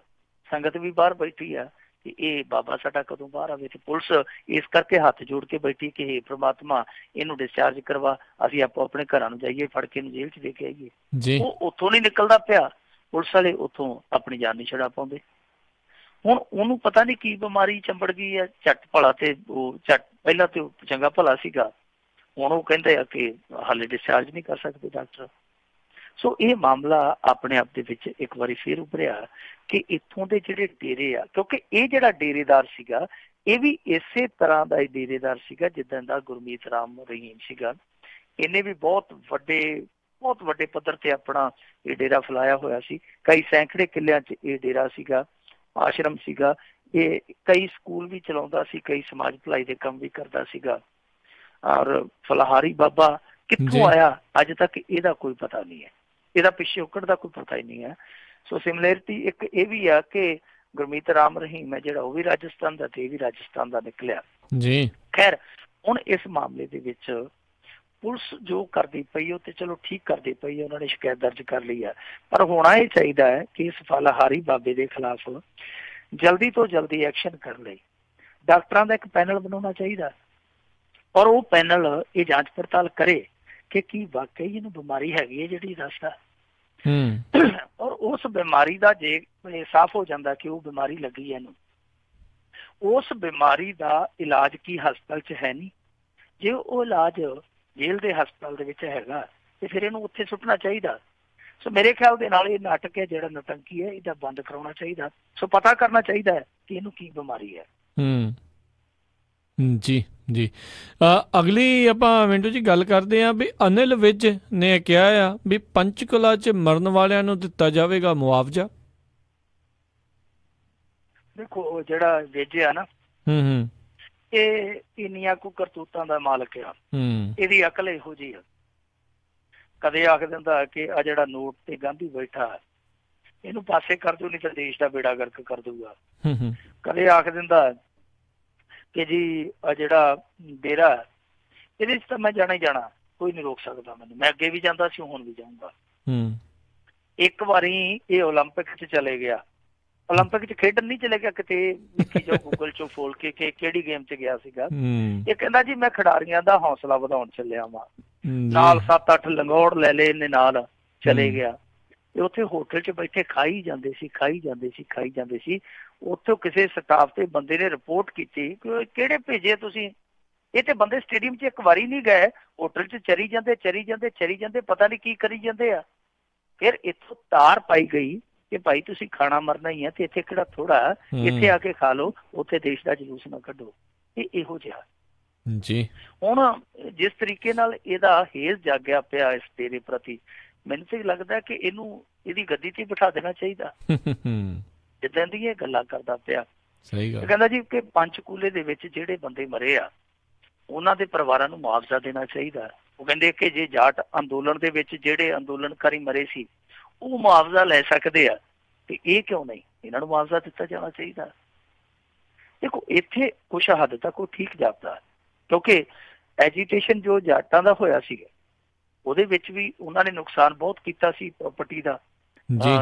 ਸੰਗਤ ਵੀ ਬਾਹਰ ਬੈਠੀ ਆ ਕਿ ਇਹ ਬਾਬਾ ਸਾਡਾ ਕਦੋਂ ਬਾਹਰ ਆਵੇ। ਤੇ ਪੁਲਿਸ ਇਸ ਕਰਕੇ ਹੱਥ ਜੋੜ ਕੇ ਬੈਠੀ ਕਿ ਹੇ ਪ੍ਰਮਾਤਮਾ ਇਹਨੂੰ ਡਿਸਚਾਰਜ ਕਰਵਾ, ਅਸੀਂ ਆਪੋ ਆਪਣੇ ਘਰਾਂ ਨੂੰ ਜਾਈਏ, ਫੜ ਕੇ ਇਹਨੂੰ ਜੇਲ੍ਹ 'ਚ ਦੇ ਕੇ ਆਈਏ। ਉਹ ਉੱਥੋਂ ਨਹੀਂ ਨਿਕਲਦਾ ਪਿਆ, ਪੁਲਿਸ ਵਾਲੇ ਉੱਥੋਂ ਆਪਣੀ ਜਾਨ ਨਹੀਂ ਛੁਡਾ ਪਾਉਂਦੇ। ਹੁਣ ਉਹਨੂੰ ਪਤਾ ਨਹੀਂ ਕੀ ਬਿਮਾਰੀ ਚੰਬੜ ਗਈ ਆ, ਝੱਟ ਭਲਾ ਤੇ ਉਹ ਝੱਟ ਪਹਿਲਾਂ ਤੇ ਚੰਗਾ ਭਲਾ ਸੀਗਾ, ਹੁਣ ਉਹ ਕਹਿੰਦੇ ਆ ਕਿ ਹਾਲੇ ਡਿਸਚਾਰਜ ਨਹੀਂ ਕਰ ਸਕਦੇ ਡਾਕਟਰ। ਸੋ ਇਹ ਮਾਮਲਾ ਆਪਣੇ ਆਪ ਦੇ ਵਿੱਚ ਇੱਕ ਵਾਰੀ ਫੇਰ ਉੱਭਰਿਆ ਕਿ ਇੱਥੋਂ ਦੇ ਜਿਹੜੇ ਡੇਰੇ ਆ, ਕਿਉਂਕਿ ਇਹ ਜਿਹੜਾ ਡੇਰੇਦਾਰ ਸੀਗਾ ਇਹ ਵੀ ਇਸੇ ਤਰ੍ਹਾਂ ਦਾ ਡੇਰੇਦਾਰ ਸੀਗਾ ਜਿੱਦਾਂ ਦਾ ਗੁਰਮੀਤ ਰਾਮ ਰਹੀਮ ਸੀਗਾ। ਇਹਨੇ ਵੀ ਬਹੁਤ ਵੱਡੇ ਪੱਧਰ ਤੇ ਆਪਣਾ ਇਹ ਡੇਰਾ ਫੈਲਾਇਆ ਹੋਇਆ ਸੀ। ਕਈ ਸੈਂਕੜੇ ਕਿੱਲਿਆਂ 'ਚ ਇਹ ਡੇਰਾ ਸੀਗਾ, ਆਸ਼ਰਮ ਸੀਗਾ। ਇਹ ਕਈ ਸਕੂਲ ਵੀ ਚਲਾਉਂਦਾ ਸੀ, ਕਈ ਸਮਾਜ ਭਲਾਈ ਦੇ ਕੰਮ ਵੀ ਕਰਦਾ ਸੀਗਾ। ਔਰ ਫਲਹਾਰੀ ਬਾਬਾ ਕਿੱਥੋਂ ਆਇਆ ਅੱਜ ਤੱਕ ਇਹਦਾ ਕੋਈ ਪਤਾ ਨਹੀਂ ਹੈ, ਇਹਦਾ ਪਿਛੋਕੜ ਦਾ ਕੋਈ ਪਤਾ ਹੀ ਨਹੀਂ ਹੈ। ਸੋ ਸਿਮਿਲੈਰਿਟੀ ਇੱਕ ਇਹ ਵੀ ਆ ਕਿ ਗੁਰਮੀਤ ਰਾਮ ਰਹੀਮ ਹੈ ਜਿਹੜਾ, ਉਹ ਵੀ ਰਾਜਸਥਾਨ ਦਾ ਤੇ ਇਹ ਵੀ ਰਾਜਸਥਾਨ ਦਾ ਨਿਕਲਿਆ ਜੀ। ਖੈਰ ਹੁਣ ਇਸ ਮਾਮਲੇ ਦੇ ਵਿੱਚ ਪੁਲਿਸ ਜੋ ਕਰਦੀ ਪਈ ਉਹ ਤੇ ਚਲੋ ਠੀਕ ਕਰਦੀ ਪਈ, ਉਹਨਾਂ ਨੇ ਸ਼ਿਕਾਇਤ ਦਰਜ ਕਰ ਲਈ ਹੈ। ਪਰ ਹੋਣਾ ਇਹ ਚਾਹੀਦਾ ਹੈ ਕਿ ਇਸ ਫਲਹਾਰੀ ਬਾਬੇ ਦੇ ਖਿਲਾਫ ਜਲਦੀ ਤੋਂ ਜਲਦੀ ਐਕਸ਼ਨ ਕਰਨ ਲਈ ਡਾਕਟਰਾਂ ਦਾ ਇੱਕ ਪੈਨਲ ਬਣਾਉਣਾ ਚਾਹੀਦਾ, ਔਰ ਉਹ ਪੈਨਲ ਇਹ ਜਾਂਚ ਪੜਤਾਲ ਕਰੇ ਕਿ ਕੀ ਵਾਕਈ ਇਹਨੂੰ ਬਿਮਾਰੀ ਹੈਗੀ ਹੈ ਜਿਹੜੀ ਦੱਸਦਾ, ਔਰ ਉਸ ਬਿਮਾਰੀ ਦਾ ਜੇ ਸਾਫ਼ ਹੋ ਜਾਂਦਾ ਕਿ ਉਹ ਬਿਮਾਰੀ ਲੱਗੀ ਹੈ ਇਹਨੂੰ, ਉਸ ਬਿਮਾਰੀ ਦਾ ਇਲਾਜ ਕੀ ਹਸਪਤਾਲ 'ਚ ਹੈ ਨਹੀਂ, ਜੇ ਉਹ ਇਲਾਜ ਜੇਲ੍ਹ ਦੇ ਹਸਪਤਾਲ ਦੇ ਵਿੱਚ ਹੈਗਾ ਤੇ ਫਿਰ ਇਹਨੂੰ ਉੱਥੇ ਸੁੱਟਣਾ ਚਾਹੀਦਾ। ਸੋ ਮੇਰੇ ਖਿਆਲ ਦੇ ਨਾਲ ਇਹ ਨਾਟਕ ਹੈ ਜਿਹੜਾ ਨੌਟੰਕੀ ਹੈ ਇਹਦਾ ਬੰਦ ਕਰਾਉਣਾ ਚਾਹੀਦਾ। ਸੋ ਪਤਾ ਕਰਨਾ ਚਾਹੀਦਾ ਹੈ ਕਿ ਇਹਨੂੰ ਕੀ ਬਿਮਾਰੀ ਹੈ। ਜੀ ਜੀ ਅਗਲੀ ਆਪਾਂ ਮਿੰਟੂ ਜੀ ਗੱਲ ਕਰਦੇ ਹਾਂ ਵੀ ਅਨਿਲ ਵਿਜ ਨੇ ਕਿਹਾ ਆ ਵੀ ਪੰਚਕੂਲਾ 'ਚ ਮਰਨ ਵਾਲਿਆਂ ਨੂੰ ਦਿੱਤਾ ਜਾਵੇਗਾ ਮੁਆਵਜ਼ਾ। ਦੇਖੋ ਜਿਹੜਾ ਵਿਜ ਆ ਨਾ, ਇਹ ਇੰਨੀਆਂ ਕੁ ਕਰਤੂਤਾਂ ਦਾ ਮਾਲਕ ਆ, ਇਹਦੀ ਅਕਲ ਇਹੋ ਜਿਹੀ ਆ। ਕਦੇ ਆਖ ਦਿੰਦਾ ਕਿ ਆ ਜਿਹੜਾ ਨੋਟ ਤੇ ਗਾਂਧੀ ਬੈਠਾ ਇਹਨੂੰ ਪਾਸੇ ਕਰ ਦੂ ਨਹੀਂ ਤਾਂ ਦੇਸ਼ ਦਾ ਬੇੜਾ ਗਰਕ ਕਰ ਦੂਗਾ। ਕਦੇ ਆਖ ਦਿੰਦਾ ਕਿ ਜੀ ਆ ਜਿਹੜਾ ਡੇਰਾ ਇਹਦੇ 'ਚ ਤਾਂ ਮੈਂ ਜਾਣਾ ਹੀ ਜਾਣਾ, ਕੋਈ ਨਹੀਂ ਰੋਕ ਸਕਦਾ ਮੈਨੂੰ, ਮੈਂ ਅੱਗੇ ਵੀ ਜਾਂਦਾ ਸੀ ਹੁਣ ਵੀ ਜਾਊਂਗਾ। ਇੱਕ ਵਾਰੀ ਇਹ ਓਲੰਪਿਕ 'ਚ ਚਲੇ ਗਿਆ, ਓਲੰਪਿਕ 'ਚ ਖੇਡਣ ਨਹੀਂ ਚਲੇ ਗਿਆ ਕਿਤੇ, ਵੇਖੀ ਜਾਓ ਗੂਗਲ 'ਚੋਂ ਫੋਲ ਕੇ ਕਿ ਕਿਹੜੀ ਗੇਮ 'ਚ ਗਿਆ ਸੀਗਾ। ਇਹ ਕਹਿੰਦਾ ਜੀ ਮੈਂ ਖਿਡਾਰੀਆਂ ਦਾ ਹੌਸਲਾ ਵਧਾਉਣ ਚੱਲਿਆ ਵਾਂ, ਨਾਲ 7-8 ਲੰਗੌੜ ਲੈ ਲਏ ਇਹਨੇ, ਨਾਲ ਚਲੇ ਗਿਆ। ਤੇ ਉੱਥੇ ਹੋਟਲ 'ਚ ਬੈਠੇ ਖਾਈ ਜਾਂਦੇ ਸੀ। ਉੱਥੋਂ ਕਿਸੇ ਸਟਾਫ ਦੇ ਬੰਦੇ ਨੇ ਰਿਪੋਰਟ ਕੀਤੀ ਕਿ ਕਿਹੜੇ ਭੇਜੇ ਤੁਸੀਂ, ਇਹ ਤੇ ਬੰਦੇ ਸਟੇਡੀਅਮ 'ਚ ਇੱਕ ਵਾਰੀ ਨਹੀਂ ਗਏ, ਹੋਟਲ 'ਚ ਚਰੀ ਜਾਂਦੇ, ਪਤਾ ਨਹੀਂ ਕੀ ਕਰੀ ਜਾਂਦੇ ਆ। ਫਿਰ ਇੱਥੋਂ ਤਾਰ ਪਾਈ ਗਈ ਕਿ ਭਾਈ ਤੁਸੀਂ ਖਾਣਾ ਮਰਨਾ ਹੀ ਹੈ ਤੇ ਇੱਥੇ ਕਿਹੜਾ ਥੋੜਾ, ਇੱਥੇ ਆ ਕੇ ਖਾ ਲਓ, ਉੱਥੇ ਦੇਸ਼ ਦਾ ਜਲੂਸ ਨਾ ਕੱਢੋ। ਇਹ ਇਹੋ ਜਿਹਾ ਜੀ। ਹੁਣ ਜਿਸ ਤਰੀਕੇ ਨਾਲ ਇਹਦਾ ਹੇਜ਼ ਜਾਗਿਆ ਪਿਆ ਇਸ ਡੇਰੇ ਪ੍ਰਤੀ, ਮੈਨੂੰ ਤਾਂ ਲੱਗਦਾ ਕਿ ਇਹਨੂੰ ਇਹਦੀ ਗੱਦੀ ਤੇ ਬਿਠਾ ਦੇਣਾ ਚਾਹੀਦਾ ਜਿੱਦਾਂ ਦੀ ਇਹ ਗੱਲਾਂ ਕਰਦਾ ਪਿਆ। ਕਹਿੰਦਾ ਜੀ ਕਿ ਪੰਚਕੂਲੇ ਦੇ ਵਿੱਚ ਜਿਹੜੇ ਬੰਦੇ ਮਰੇ ਆ ਉਹਨਾਂ ਦੇ ਪਰਿਵਾਰਾਂ ਨੂੰ ਮੁਆਵਜ਼ਾ ਦੇਣਾ ਚਾਹੀਦਾ। ਉਹ ਕਹਿੰਦੇ ਕਿ ਜੇ ਜਾਟ ਅੰਦੋਲਨ ਦੇ ਵਿੱਚ ਜਿਹੜੇ ਅੰਦੋਲਨਕਾਰੀ ਮਰੇ ਸੀ ਉਹ ਮੁਆਵਜ਼ਾ ਲੈ ਸਕਦੇ ਆ ਤੇ ਇਹ ਕਿਉਂ ਨਹੀਂ, ਇਹਨਾਂ ਨੂੰ ਮੁਆਵਜ਼ਾ ਦਿੱਤਾ ਜਾਣਾ ਚਾਹੀਦਾ। ਦੇਖੋ ਇੱਥੇ ਕੁਛ ਹੱਦ ਤੱਕ ਉਹ ਠੀਕ ਜਾਪਦਾ, ਕਿਉਂਕਿ ਐਜੀਟੇਸ਼ਨ ਜੋ ਜਾਟਾਂ ਦਾ ਹੋਇਆ ਸੀਗਾ ਉਹਦੇ ਵਿੱਚ ਵੀ ਉਹਨਾਂ ਨੇ ਨੁਕਸਾਨ ਬਹੁਤ ਕੀਤਾ ਸੀ ਪ੍ਰਾਪਰਟੀ ਦਾ,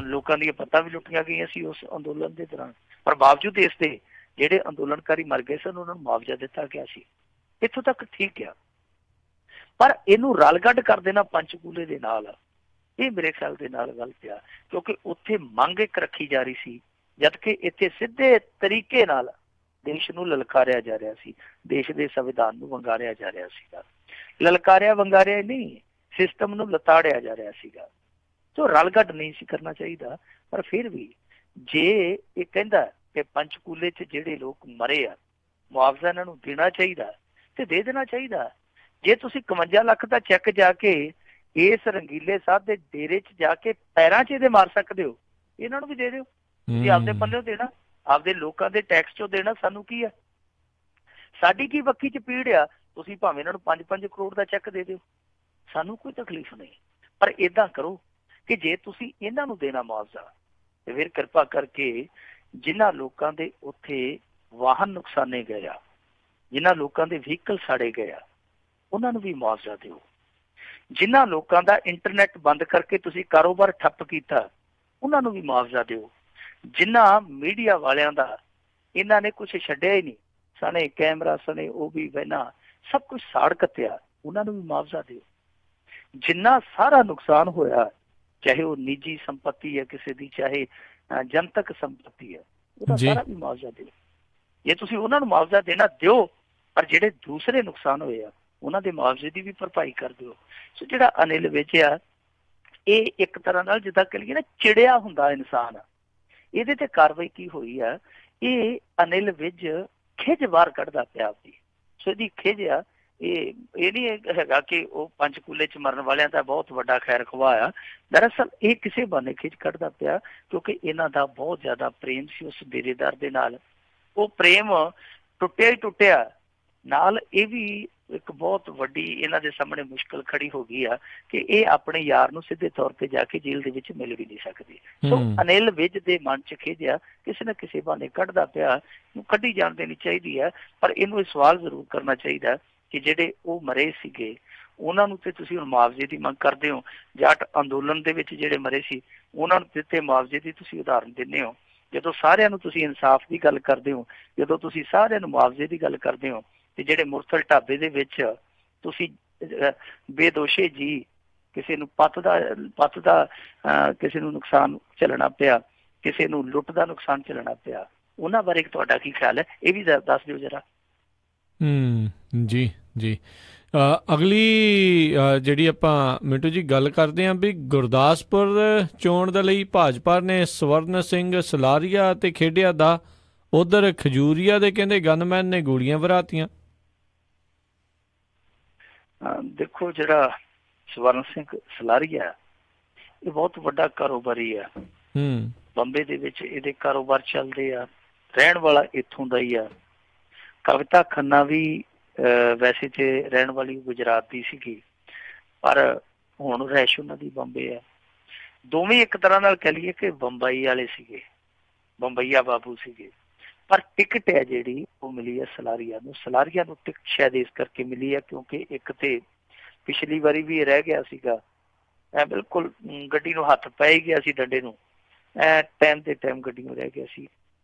ਲੋਕਾਂ ਦੀਆਂ ਪੱਤਾਂ ਵੀ ਲੁੱਟੀਆਂ ਗਈਆਂ ਸੀ ਉਸ ਅੰਦੋਲਨ ਦੇ ਦੌਰਾਨ, ਪਰ ਬਾਵਜੂਦ ਇਸ ਦੇ ਜਿਹੜੇ ਅੰਦੋਲਨਕਾਰੀ ਮਰ ਗਏ ਸਨ ਉਹਨਾਂ ਨੂੰ ਮੁਆਵਜ਼ਾ ਦਿੱਤਾ ਗਿਆ ਸੀ। ਇੱਥੋਂ ਤੱਕ ਠੀਕ ਆ, ਪਰ ਇਹਨੂੰ ਰਲਗੱਡ ਕਰ ਦੇਣਾ ਪੰਚਕੂਲੇ ਦੇ ਨਾਲ, ਇਹ ਮੇਰੇ ਖਿਆਲ ਦੇ ਨਾਲ ਗਲਤ ਆ, ਕਿਉਂਕਿ ਉੱਥੇ ਮੰਗ ਇੱਕ ਰੱਖੀ ਜਾ ਰਹੀ ਸੀ ਜਦ ਕਿ ਇੱਥੇ ਸਿੱਧੇ ਤਰੀਕੇ ਨਾਲ ਦੇਸ਼ ਨੂੰ ਲਲਕਾਰਿਆ ਜਾ ਰਿਹਾ ਸੀ, ਦੇਸ਼ ਦੇ ਸੰਵਿਧਾਨ ਨੂੰ ਵੰਗਾਰਿਆ ਜਾ ਰਿਹਾ ਸੀਗਾ। ਲਲਕਾਰਿਆ ਵੰਗਾਰਿਆ ਨਹੀਂ, ਸਿਸਟਮ ਨੂੰ ਲਤਾੜਿਆ ਜਾ ਰਿਹਾ ਸੀਗਾ। ਸੋ ਰਲਗੱਡ ਨਹੀਂ ਸੀ ਕਰਨਾ ਚਾਹੀਦਾ। ਪਰ ਫਿਰ ਵੀ ਜੇ ਇਹ ਕਹਿੰਦਾ ਕਿ ਪੰਚਕੂਲੇ 'ਚ ਜਿਹੜੇ ਲੋਕ ਮਰੇ ਆ ਮੁਆਵਜ਼ਾ ਇਹਨਾਂ ਨੂੰ ਦੇਣਾ ਚਾਹੀਦਾ ਤੇ ਦੇ ਦੇਣਾ ਚਾਹੀਦਾ। ਜੇ ਤੁਸੀਂ 51 ਲੱਖ ਦਾ ਚੈੱਕ ਜਾ ਕੇ ਇਸ ਰੰਗੀਲੇ ਸਾਹਿਬ ਦੇ ਡੇਰੇ 'ਚ ਜਾ ਕੇ ਪੈਰਾਂ 'ਚ ਇਹਦੇ ਮਾਰ ਸਕਦੇ ਹੋ, ਇਹਨਾਂ ਨੂੰ ਵੀ ਦੇ ਦਿਓ। ਤੁਸੀਂ ਆਪਦੇ ਪੱਲਿਓਂ ਦੇਣਾ, ਆਪਦੇ ਲੋਕਾਂ ਦੇ ਟੈਕਸ 'ਚੋਂ ਦੇਣਾ। ਸਾਨੂੰ ਕੀ ਆ, ਸਾਡੀ ਕੀ ਬੱਕੀ 'ਚ ਪੀੜ ਆ, ਤੁਸੀਂ ਭਾਵੇਂ ਇਹਨਾਂ ਨੂੰ 5-5 ਕਰੋੜ ਦਾ ਚੈੱਕ ਦੇ ਦਿਓ, ਸਾਨੂੰ ਕੋਈ ਤਕਲੀਫ ਨਹੀਂ। ਪਰ ਏਦਾਂ ਕਰੋ ਕਿ ਜੇ ਤੁਸੀਂ ਇਹਨਾਂ ਨੂੰ ਦੇਣਾ ਮੁਆਵਜ਼ਾ ਤੇ ਫਿਰ ਕਿਰਪਾ ਕਰਕੇ ਜਿਨ੍ਹਾਂ ਲੋਕਾਂ ਦੇ ਉੱਥੇ ਵਾਹਨ ਨੁਕਸਾਨੇ ਗਏ ਆ, ਜਿਨ੍ਹਾਂ ਲੋਕਾਂ ਦੇ ਵਹੀਕਲ ਸਾੜੇ ਗਏ ਆ, ਉਹਨਾਂ ਨੂੰ ਵੀ ਮੁਆਵਜ਼ਾ ਦਿਓ। ਜਿਨ੍ਹਾਂ ਲੋਕਾਂ ਦਾ ਇੰਟਰਨੈਟ ਬੰਦ ਕਰਕੇ ਤੁਸੀਂ ਕਾਰੋਬਾਰ ਠੱਪ ਕੀਤਾ, ਉਹਨਾਂ ਨੂੰ ਵੀ ਮੁਆਵਜ਼ਾ ਦਿਓ। ਜਿਨ੍ਹਾਂ ਮੀਡੀਆ ਵਾਲਿਆਂ ਦਾ ਇਹਨਾਂ ਨੇ ਕੁਛ ਛੱਡਿਆ ਹੀ ਨਹੀਂ, ਸਣੇ ਕੈਮਰਾ ਸਣੇ ਉਹ ਵੀ ਵਹਿਣਾ ਸਭ ਕੁਛ ਸਾੜ ਕੱਤਿਆ, ਉਹਨਾਂ ਨੂੰ ਵੀ ਮੁਆਵਜ਼ਾ ਦਿਓ। ਜਿੰਨਾ ਸਾਰਾ ਨੁਕਸਾਨ ਹੋਇਆ, ਚਾਹੇ ਉਹ ਨਿੱਜੀ ਸੰਪत्ति ਹੈ ਕਿਸੇ ਦੀ, ਚਾਹੇ ਜਨਤਕ ਸੰਪत्ति ਹੈ, ਉਹਦਾ ਸਾਰਾ ਵੀ ਮੁਆਵਜ਼ਾ ਦਿਓ। ਜੇ ਤੁਸੀਂ ਉਹਨਾਂ ਨੂੰ ਮੁਆਵਜ਼ਾ ਦੇਣਾ ਦਿਓ, ਪਰ ਜਿਹੜੇ ਦੂਸਰੇ ਨੁਕਸਾਨ ਹੋਏ ਆ ਉਹਨਾਂ ਦੇ ਮੁਆਵਜ਼ੇ ਦੀ ਵੀ ਭਰਪਾਈ ਕਰ ਦਿਓ। ਸੋ ਜਿਹੜਾ ਅਨਿਲ ਵਿਜ ਆ, ਇਹ ਇੱਕ ਤਰ੍ਹਾਂ ਨਾਲ ਜਿੱਦਾਂ ਕਹੀਏ ਨਾ ਚਿੜਿਆ ਹੁੰਦਾ ਇਨਸਾਨ, ਇਹਦੇ ਤੇ ਕਾਰਵਾਈ ਕੀ ਹੋਈ ਆ, ਇਹ ਅਨਿਲ ਵਿਜ ਖਿਝ ਬਾਹਰ ਕੱਢਦਾ ਪਿਆ ਆਪਦੀ। ਸੋ ਇਹਦੀ ਖਿਝ ਆ, ਇਹ ਨਹੀਂ ਹੈਗਾ ਕਿ ਉਹ ਪੰਚਕੂਲੇ 'ਚ ਮਰਨ ਵਾਲਿਆਂ ਦਾ ਬਹੁਤ ਵੱਡਾ ਖੈਰ ਖਵਾਹ ਆ। ਦਰਅਸਲ ਇਹ ਕਿਸੇ ਬਹਾਨੇ ਖਿਝ ਕੱਢਦਾ ਪਿਆ ਕਿਉਂਕਿ ਇਹਨਾਂ ਦਾ ਬਹੁਤ ਜ਼ਿਆਦਾ ਪ੍ਰੇਮ ਸੀ ਉਸ ਡੇਰੇਦਾਰ ਦੇ ਨਾਲ। ਉਹ ਪ੍ਰੇਮ ਟੁੱਟਿਆ ਹੀ ਟੁੱਟਿਆ। ਨਾਲ ਇਹ ਵੀ ਇੱਕ ਬਹੁਤ ਵੱਡੀ ਇਹਨਾਂ ਦੇ ਸਾਹਮਣੇ ਮੁਸ਼ਕਲ ਖੜੀ ਹੋ ਗਈ ਆ ਕਿ ਇਹ ਆਪਣੇ ਯਾਰ ਨੂੰ ਸਿੱਧੇ ਤੌਰ ਤੇ ਜਾ ਕੇ ਜੇਲ੍ਹ ਦੇ ਵਿੱਚ ਮਿਲ ਵੀ ਨਹੀਂ ਸਕਦੇ। ਸੋ ਅਨਿਲ ਵਿਜ ਦੇ ਮਨ 'ਚ ਖਿਝਿਆ, ਕਿਸੇ ਨਾ ਕਿਸੇ ਬਹਾਨੇ ਕੱਢਦਾ ਪਿਆ, ਨੂੰ ਕੱਢੀ ਜਾਣ ਦੇਣੀ ਚਾਹੀਦੀ ਹੈ। ਪਰ ਇਹਨੂੰ ਇਹ ਸਵਾਲ ਜ਼ਰੂਰ ਕਰਨਾ ਚਾਹੀਦਾ ਕਿ ਜਿਹੜੇ ਉਹ ਮਰੇ ਸੀਗੇ ਉਹਨਾਂ ਨੂੰ ਤੇ ਤੁਸੀਂ ਹੁਣ ਮੁਆਵਜ਼ੇ ਦੀ ਮੰਗ ਕਰਦੇ ਹੋ। ਜਾਟ ਅੰਦੋਲਨ ਦੇ ਵਿੱਚ ਜਿਹੜੇ ਮਰੇ ਸੀ ਉਹਨਾਂ ਨੂੰ ਦਿੱਤੇ ਮੁਆਵਜ਼ੇ ਦੀ ਤੁਸੀਂ ਉਦਾਹਰਨ ਦਿੰਦੇ ਹੋ। ਜਦੋਂ ਸਾਰਿਆਂ ਨੂੰ ਤੁਸੀਂ ਇਨਸਾਫ ਦੀ ਗੱਲ ਕਰਦੇ ਹੋ, ਜਦੋਂ ਤੁਸੀਂ ਸਾਰਿਆਂ ਨੂੰ ਮੁਆਵਜ਼ੇ ਦੀ ਗੱਲ ਕਰਦੇ ਹੋ, ਤੇ ਜਿਹੜੇ ਮੁਰਸਲ ਢਾਬੇ ਦੇ ਵਿੱਚ ਤੁਸੀਂ ਬੇਦੋਸ਼ੇ ਜੀ ਕਿਸੇ ਨੂੰ ਪੱਤ ਦਾ ਕਿਸੇ ਨੂੰ ਨੁਕਸਾਨ ਝੱਲਣਾ ਪਿਆ, ਕਿਸੇ ਨੂੰ ਲੁੱਟ ਦਾ ਨੁਕਸਾਨ ਝੱਲਣਾ ਪਿਆ, ਉਹਨਾਂ ਬਾਰੇ ਤੁਹਾਡਾ ਕੀ ਖਿਆਲ ਹੈ, ਇਹ ਵੀ ਦੱਸ ਦਿਓ ਜਰਾ। ਜੀ ਜੀ ਅਗਲੀ ਜਿਹੜੀ ਆਪਾਂ ਮਿੰਟੂ ਜੀ ਗੱਲ ਕਰਦੇ ਹਾਂ ਵੀ ਗੁਰਦਾਸਪੁਰ ਚੋਣ ਦੇ ਲਈ ਭਾਜਪਾ ਨੇ ਸਵਰਨ ਸਿੰਘ ਸਲਾਰੀਆ ਅਤੇ ਖੇਡਿਆ ਦਾ, ਉਧਰ ਖਜੂਰੀਆ ਦੇ ਕਹਿੰਦੇ ਗਨਮੈਨ ਨੇ ਗੋਲੀਆਂ ਵਰਾਤੀਆਂ। ਦੇਖੋ ਜਿਹੜਾ ਸਵਰਨ ਸਿੰਘ ਸਲਾਰੀਆ ਇਹ ਬਹੁਤ ਵੱਡਾ ਕਾਰੋਬਾਰੀ ਆ। ਬੰਬੇ ਦੇ ਵਿੱਚ ਇਹਦੇ ਕਾਰੋਬਾਰ ਚੱਲਦੇ ਆ, ਰਹਿਣ ਵਾਲਾ ਇੱਥੋਂ ਦਾ ਹੀ ਆ। ਕਵਿਤਾ ਖੰਨਾ ਵੀ ਵੈਸੇ ਤੇ ਰਹਿਣ ਵਾਲੀ ਗੁਜਰਾਤ ਦੀ ਸੀਗੀ, ਪਰ ਹੁਣ ਰਹਿਸ਼ ਉਹਨਾਂ ਦੀ ਬੰਬੇ ਆ। ਦੋਵੇਂ ਇੱਕ ਤਰ੍ਹਾਂ ਨਾਲ ਕਹਿ ਲਈਏ ਕਿ ਬੰਬਈ ਵਾਲੇ ਸੀਗੇ, ਬੰਬਈਆ ਬਾਬੂ ਸੀਗੇ। ਪਰ ਟਿਕਟ ਹੈ ਜਿਹੜੀ ਉਹ ਮਿਲੀ ਹੈ ਸਲਾਰੀਆ ਨੂੰ। ਸਲਾਰੀਆ ਨੂੰ ਟਿਕਟ ਸ਼ਾਇਦ ਇਸ ਕਰਕੇ ਮਿਲੀ ਹੈ ਕਿਉਂਕਿ ਇੱਕ ਤੇ ਪਿਛਲੀ ਵਾਰੀ ਵੀ ਇਹ ਰਹਿ ਗਿਆ ਸੀਗਾ, ਬਿਲਕੁਲ ਗੱਡੀ ਨੂੰ ਹੱਥ ਪੈ ਹੀ ਗਿਆ ਸੀ ਡੰਡੇ ਨੂੰ, ਟਾਈਮ ਤੇ ਟਾਈਮ ਗੱਡੀ ਨੂੰ ਰਹਿ ਗਿਆ ਸੀ।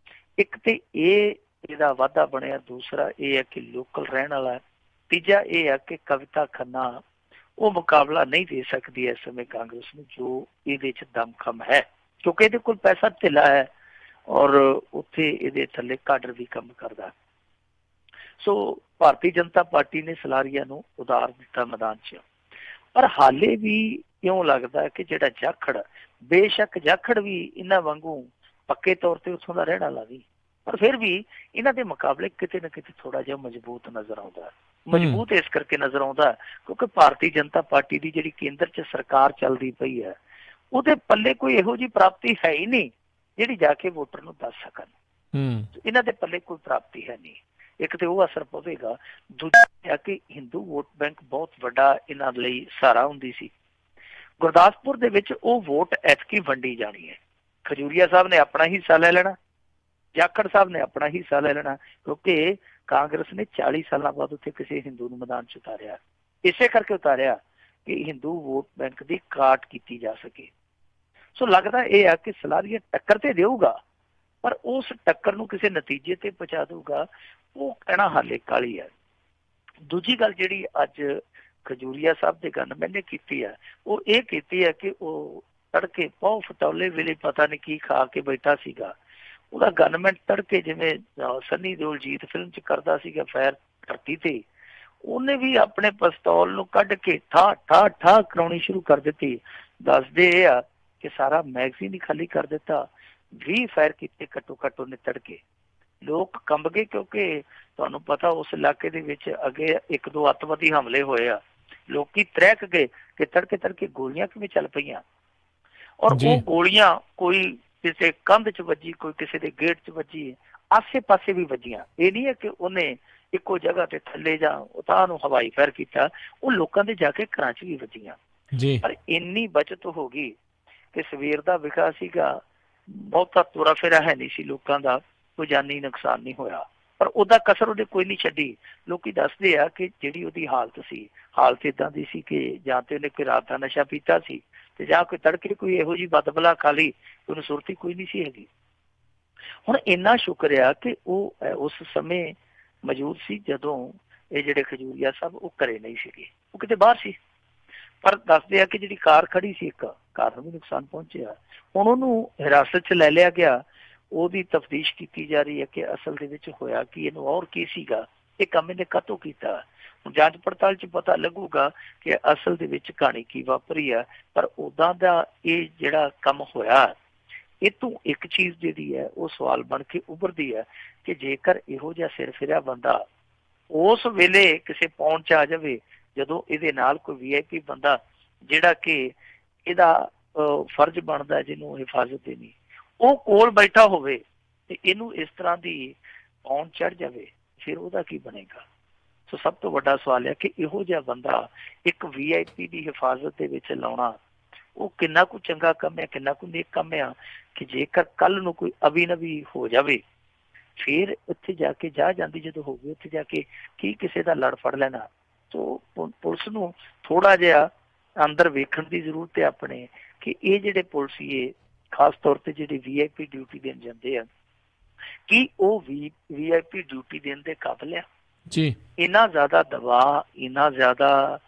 ਇੱਕ ਤੇ ਇਹਦਾ ਵਾਧਾ ਬਣਿਆ, ਦੂਸਰਾ ਇਹ ਹੈ ਕਿ ਲੋਕਲ ਰਹਿਣ ਵਾਲਾ, ਤੀਜਾ ਇਹ ਹੈ ਕਿ ਕਵਿਤਾ ਖੰਨਾ ਉਹ ਮੁਕਾਬਲਾ ਨਹੀਂ ਦੇ ਸਕਦੀ ਇਸ ਸਮੇਂ ਕਾਂਗਰਸ ਨੂੰ ਜੋ ਇਹਦੇ 'ਚ ਦਮਖਮ ਹੈ, ਕਿਉਂਕਿ ਇਹਦੇ ਕੋਲ ਪੈਸਾ ਧੇਲਾ ਹੈ ਔਰ ਉੱਥੇ ਇਹਦੇ ਥੱਲੇ ਕਾਡਰ ਵੀ ਕੰਮ ਕਰਦਾ। ਸੋ ਭਾਰਤੀ ਜਨਤਾ ਪਾਰਟੀ ਨੇ ਸਲਾਰੀਆ ਨੂੰ ਉਤਾਰ ਦਿੱਤਾ ਮੈਦਾਨ 'ਚ। ਪਰ ਹਾਲੇ ਵੀ ਇਉਂ ਲੱਗਦਾ ਕਿ ਜਿਹੜਾ ਜਾਖੜ, ਬੇਸ਼ੱਕ ਜਾਖੜ ਵੀ ਇਹਨਾਂ ਵਾਂਗੂ ਪੱਕੇ ਤੌਰ ਤੇ ਉੱਥੋਂ ਦਾ ਰਹਿਣ ਵਾਲਾ ਵੀ, ਪਰ ਫਿਰ ਵੀ ਇਹਨਾਂ ਦੇ ਮੁਕਾਬਲੇ ਕਿਤੇ ਨਾ ਕਿਤੇ ਥੋੜਾ ਜਿਹਾ ਮਜ਼ਬੂਤ ਨਜ਼ਰ ਆਉਂਦਾ। ਮਜ਼ਬੂਤ ਇਸ ਕਰਕੇ ਨਜ਼ਰ ਆਉਂਦਾ ਕਿਉਂਕਿ ਭਾਰਤੀ ਜਨਤਾ ਪਾਰਟੀ ਦੀ ਜਿਹੜੀ ਕੇਂਦਰ 'ਚ ਸਰਕਾਰ ਚੱਲਦੀ ਪਈ ਹੈ ਉਹਦੇ ਪੱਲੇ ਕੋਈ ਇਹੋ ਜਿਹੀ ਪ੍ਰਾਪਤੀ ਹੈ ਹੀ ਨਹੀਂ ਜਿਹੜੀ ਜਾ ਕੇ ਵੋਟਰ ਨੂੰ ਦੱਸ ਸਕਣ। ਇਹਨਾਂ ਦੇ ਪੱਲੇ ਕੋਈ ਪ੍ਰਾਪਤੀ ਹੈ ਨਹੀਂ। ਇੱਕ ਤੇ ਉਹ ਅਸਰ ਪਵੇਗਾ, ਦੂਜਾ ਕਿ ਹਿੰਦੂ ਵੋਟ ਬੈਂਕ ਬਹੁਤ ਵੱਡਾ ਇਹਨਾਂ ਲਈ ਸਹਾਰਾ ਹੁੰਦੀ ਸੀ। ਗੁਰਦਾਸਪੁਰ ਦੇ ਵਿੱਚ ਉਹ ਵੋਟ ਐਤਕੀ ਵੰਡੀ ਜਾਣੀ ਹੈ। ਖਜੂਰੀਆ ਸਾਹਿਬ ਨੇ ਆਪਣਾ ਹਿੱਸਾ ਲੈ ਲੈਣਾ, ਜਾਖੜ ਸਾਹਿਬ ਨੇ ਆਪਣਾ ਹਿੱਸਾ ਲੈ ਲੈਣਾ, ਕਿਉਂਕਿ ਕਾਂਗਰਸ ਨੇ 40 ਸਾਲਾਂ ਬਾਅਦ ਉੱਥੇ ਕਿਸੇ ਹਿੰਦੂ ਨੂੰ ਮੈਦਾਨ 'ਚ ਉਤਾਰਿਆ। ਇਸੇ ਕਰਕੇ ਉਤਾਰਿਆ ਕਿ ਹਿੰਦੂ ਵੋਟ ਬੈਂਕ ਦੀ ਕਾਟ ਕੀਤੀ ਜਾ ਸਕੇ। ਸੋ ਲੱਗਦਾ ਇਹ ਆ ਕਿ ਸਲਾਰੀਆ ਟੱਕਰ ਤੇ ਦੇਊਗਾ, ਪਰ ਉਸ ਟੱਕਰ ਨੂੰ ਕਿਸੇ ਨਤੀਜੇ ਤੇ ਪਹੁੰਚਾ ਦਊਗਾ, ਉਹ ਕਹਿਣਾ ਹਾਲੇ ਕਾਹਲੀ ਹੈ। ਦੂਜੀ ਗੱਲ ਜਿਹੜੀ ਅੱਜ ਖਜੂਰੀਆ ਸਾਹਿਬ ਦੇ ਗਨਮੈਨ ਨੇ ਕੀਤੀ ਹੈ, ਉਹ ਇਹ ਕੀਤੀ ਹੈ ਕਿ ਉਹ ਤੜਕੇ ਪਹੁ ਫਟੌਲੇ ਵੇਲੇ ਪਤਾ ਨਹੀਂ ਕੀ ਖਾ ਕੇ ਬੈਠਾ ਸੀਗਾ, ਉਹਦਾ ਗਨਮੈਨ ਤੜਕੇ ਜਿਵੇਂ ਸੰਨੀ ਦਿਓਲ ਜੀਤ ਫਿਲਮ 'ਚ ਕਰਦਾ ਸੀਗਾ ਫਾਇਰ ਧਰਤੀ ਤੇ, ਉਹਨੇ ਵੀ ਆਪਣੇ ਪਿਸਤੌਲ ਨੂੰ ਕੱਢ ਕੇ ਠਾ ਠਾ ਠਾ ਕਰਾਉਣੀ ਸ਼ੁਰੂ ਕਰ ਦਿੱਤੀ। ਦੱਸਦੇ ਇਹ ਆ ਕਿ ਸਾਰਾ ਮੈਗਜ਼ੀਨ ਹੀ ਖਾਲੀ ਕਰ ਦਿੱਤਾ। 20 ਫਾਇਰ ਕੀਤੇ ਘੱਟੋ ਘੱਟ ਉਹਨੇ ਤੜਕੇ। ਲੋਕ ਕੰਬ ਗਏ ਕਿਉਂਕਿ ਤੁਹਾਨੂੰ ਪਤਾ ਉਸ ਇਲਾਕੇ ਦੇ ਵਿੱਚ ਅੱਗੇ 1-2 ਅੱਤਵਾਦੀ ਹਮਲੇ ਹੋਏ ਆ। ਲੋਕੀ ਤਰਹਿਕ ਗਏ ਕਿ ਤੜਕੇ ਤੜਕੇ ਗੋਲੀਆਂ ਕਿਵੇਂ ਚੱਲ ਪਈਆਂ। ਔਰ ਉਹ ਗੋਲੀਆਂ ਕੋਈ ਕਿਸੇ ਕੰਧ 'ਚ ਵੱਜੀ, ਕੋਈ ਕਿਸੇ ਦੇ ਗੇਟ 'ਚ ਵੱਜੀ, ਆਸੇ ਪਾਸੇ ਵੀ ਵੱਜੀਆਂ। ਇਹ ਨਹੀਂ ਹੈ ਕਿ ਉਹਨੇ ਇੱਕੋ ਜਗ੍ਹਾ ਤੇ ਥੱਲੇ ਜਾਂ ਉਤਾਹ ਨੂੰ ਹਵਾਈ ਫਾਇਰ ਕੀਤਾ, ਉਹ ਲੋਕਾਂ ਦੇ ਜਾ ਕੇ ਘਰਾਂ 'ਚ ਵੀ ਵੱਜੀਆਂ। ਪਰ ਇੰਨੀ ਬਚਤ ਹੋ ਗਈ ਕਿ ਸਵੇਰ ਦਾ ਵਿਖਾ ਸੀਗਾ, ਬਹੁਤਾ ਤੋਰਾ ਫੇਰਾ ਹੈ ਨਹੀਂ ਸੀ ਲੋਕਾਂ ਦਾ, ਕੋਈ ਜਾਨੀ ਨੁਕਸਾਨ ਨਹੀਂ ਹੋਇਆ। ਪਰ ਉਹਦਾ ਕਸਰ ਉਹਨੇ ਕੋਈ ਨਹੀਂ ਛੱਡੀ। ਲੋਕੀ ਦੱਸਦੇ ਆ ਕਿ ਜਿਹੜੀ ਉਹਦੀ ਹਾਲਤ ਸੀ, ਹਾਲਤ ਏਦਾਂ ਦੀ ਸੀ ਕਿ ਜਾਂ ਤੇ ਉਹਨੇ ਕੋਈ ਰਾਤ ਦਾ ਨਸ਼ਾ ਪੀਤਾ ਸੀ ਤੇ ਜਾਂ ਕੋਈ ਤੜਕੇ ਕੋਈ ਇਹੋ ਜਿਹੀ ਬਦਬਲਾ ਖਾ ਲਈ, ਉਹਨੂੰ ਸੁਰਤੀ ਕੋਈ ਨਹੀਂ ਸੀ ਹੈਗੀ। ਹੁਣ ਇੰਨਾ ਸ਼ੁਕਰ ਆ ਕਿ ਉਹ ਉਸ ਸਮੇਂ ਮੌਜੂਦ ਸੀ ਜਦੋਂ ਇਹ ਜਿਹੜੇ ਖਜੂਰੀਆ ਸਾਹਿਬ ਉਹ ਘਰੇ ਨਹੀਂ ਸੀਗੇ, ਉਹ ਕਿਤੇ ਬਾਹਰ ਸੀ। ਪਰ ਦੱਸਦੇ ਆ ਕਿ ਜਿਹੜੀ ਕਾਰ ਖੜੀ ਸੀ, ਇੱਕ ਕਾਰ ਨੂੰ ਵੀ ਨੁਕਸਾਨ ਪਹੁੰਚਿਆ। ਹੁਣ ਉਹਨੂੰ ਹਿਰਾਸਤ 'ਚ ਲੈ ਲਿਆ ਗਿਆ। ਉਹਦੀ ਤਫਤੀਸ਼ ਕੀਤੀ ਜਾ ਰਹੀ ਹੈ ਕਿ ਅਸਲ ਦੇ ਵਿੱਚ ਹੋਇਆ ਕੀ, ਇਹਨੂੰ ਔਰ ਕੀ ਸੀਗਾ, ਇਹ ਕੰਮ ਇਹਨੇ ਕਾਹਤੋਂ ਕੀਤਾ। ਹੁਣ ਜਾਂਚ ਪੜਤਾਲ 'ਚ ਪਤਾ ਲੱਗੂਗਾ ਕਿ ਅਸਲ ਦੇ ਵਿੱਚ ਕਹਾਣੀ ਕੀ ਵਾਪਰੀ ਆ। ਪਰ ਉਦਾਂ ਦਾ ਇਹ ਜਿਹੜਾ ਕੰਮ ਹੋਇਆ, ਇਹ ਤੋਂ ਇੱਕ ਚੀਜ਼ ਜਿਹੜੀ ਹੈ ਉਹ ਸਵਾਲ ਬਣ ਕੇ ਉੱਭਰਦੀ ਹੈ ਕਿ ਜੇਕਰ ਇਹੋ ਜਿਹਾ ਸਿਰ ਫਿਰਿਆ ਬੰਦਾ ਉਸ ਵੇਲੇ ਕਿਸੇ ਪੌਣ 'ਚ ਆ ਜਾਵੇ, ਜਦੋਂ ਇਹਦੇ ਨਾਲ ਕੋਈ VIP ਬੰਦਾ ਜਿਹੜਾ ਕਿ ਇਹਦਾ ਫਰਜ਼ ਬਣਦਾ ਜਿਹਨੂੰ ਹਿਫਾਜ਼ਤ ਦੇਣੀ, ਉਹ ਕੋਲ ਬੈਠਾ ਹੋਵੇ ਤੇ ਇਹਨੂੰ ਇਸ ਤਰ੍ਹਾਂ ਦੀ ਪੌਣ ਚੜ ਜਾਵੇ, ਫਿਰ ਉਹਦਾ ਕੀ ਬਣੇਗਾ। ਸੋ ਸਭ ਤੋਂ ਵੱਡਾ ਸਵਾਲ ਹੈ ਕਿ ਇਹੋ ਜਿਹਾ ਬੰਦਾ ਇੱਕ VIP ਦੀ ਹਿਫਾਜ਼ਤ ਦੇ ਵਿੱਚ ਲਾਉਣਾ, ਉਹ ਕਿੰਨਾ ਕੁ ਚੰਗਾ ਕੰਮ ਹੈ, ਕਿੰਨਾ ਕੁ ਨੇਕ ਕੰਮ ਆ ਕਿ ਜੇਕਰ ਕੱਲ ਨੂੰ ਕੋਈ ਅਬੀ-ਨਬੀ ਹੋ ਜਾਵੇ, ਫਿਰ ਉੱਥੇ ਜਾ ਕੇ ਜਾਂਦੀ ਜਦੋਂ ਹੋਵੇ, ਉੱਥੇ ਜਾ ਕੇ ਕੀ ਕਿਸੇ ਦਾ ਲੜ ਫੜ ਲੈਣਾ। ਸੋ ਪੁਲਿਸ ਨੂੰ ਥੋੜਾ ਜਿਹਾ ਅੰਦਰ ਵੇਖਣ ਦੀ ਜ਼ਰੂਰਤ ਹੈ ਆਪਣੇ, ਕਿ ਇਹ ਜਿਹੜੇ ਪੁਲਿਸੀਏ ਖਾਸ ਤੌਰ ਤੇ ਜਿਹੜੇ VIP ਡਿਊਟੀ ਦੇਣ ਜਾਂਦੇ ਆ, ਕੀ ਉਹ VIP ਡਿਊਟੀ ਦੇਣ ਦੇ ਕਾਬਲ ਆ ਜੀ। ਇੰਨਾ ਜ਼ਿਆਦਾ ਦਬਾਅ, ਇੰਨਾ ਜ਼ਿਆਦਾ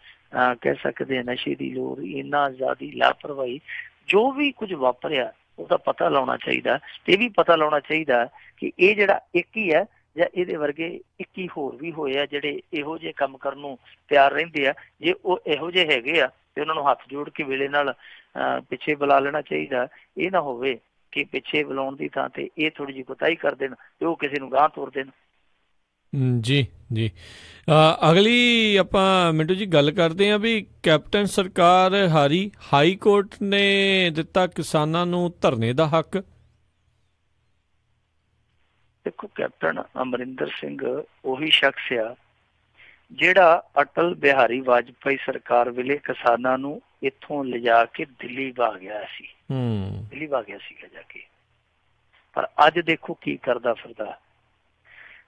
ਕਹਿ ਸਕਦੇ ਨਸ਼ੇ ਦੀ ਲੋੜ, ਇੰਨਾ ਜ਼ਿਆਦਾ ਲਾਪਰਵਾਹੀ, ਜੋ ਵੀ ਕੁਝ ਵਾਪਰਿਆ ਉਹਦਾ ਪਤਾ ਲਾਉਣਾ ਚਾਹੀਦਾ। ਤੇ ਇਹ ਵੀ ਪਤਾ ਲਾਉਣਾ ਚਾਹੀਦਾ ਕਿ ਇਹ ਜਿਹੜਾ ਇੱਕ ਹੀ ਹੈ ਜਾਂ ਇਹਦੇ ਵਰਗੇ 21 ਹੋਰ ਵੀ ਹੋਏ ਆ ਜਿਹੜੇ ਇਹੋ ਜਿਹੇ ਕੰਮ ਕਰਨ ਨੂੰ ਤਿਆਰ ਰਹਿੰਦੇ ਆ। ਜੇ ਉਹ ਇਹੋ ਜਿਹੇ ਹੈਗੇ ਆ ਤੇ ਉਹਨਾਂ ਨੂੰ ਹੱਥ ਜੋੜ ਕੇ ਵੇਲੇ ਨਾਲ ਪਿੱਛੇ ਬੁਲਾ ਲੈਣਾ ਚਾਹੀਦਾ। ਇਹ ਨਾ ਹੋਵੇ ਕਿ ਪਿੱਛੇ ਬੁਲਾਉਣ ਦੀ ਥਾਂ ਤੇ ਇਹ ਥੋੜੀ ਜਿਹੀ ਕੁਤਾਹੀ ਕਰ ਦੇਣ ਤੇ ਉਹ ਕਿਸੇ ਨੂੰ ਗਾਂਹ ਤੋਰ ਦੇਣ। ਜੀ ਜੀ, ਅਗਲੀ ਆਪਾਂ ਮਿੰਟੂ ਜੀ ਗੱਲ ਕਰਦੇ ਹਾਂ ਵੀ ਕੈਪਟਨ ਸਰਕਾਰ ਹਾਰੀ, ਹਾਈ ਕੋਰਟ ਨੇ ਦਿੱਤਾ ਕਿਸਾਨਾਂ ਨੂੰ ਧਰਨੇ ਦਾ ਹੱਕ। ਦੇਖੋ, ਕੈਪਟਨ ਅਮਰਿੰਦਰ ਸਿੰਘ ਉਹੀ ਸ਼ਖਸ ਆ ਜਿਹੜਾ ਅਟਲ ਬਿਹਾਰੀ ਵਾਜਪਾਈ ਸਰਕਾਰ ਵੇਲੇ ਕਿਸਾਨਾਂ ਨੂੰ ਇੱਥੋਂ ਲਿਜਾ ਕੇ ਦਿੱਲੀ ਵਗ ਗਿਆ ਸੀ। ਦਿੱਲੀ ਵਗ ਗਿਆ ਸੀਗਾ ਜਾ ਕੇ। ਪਰ ਅੱਜ ਦੇਖੋ ਕੀ ਕਰਦਾ ਫਿਰਦਾ।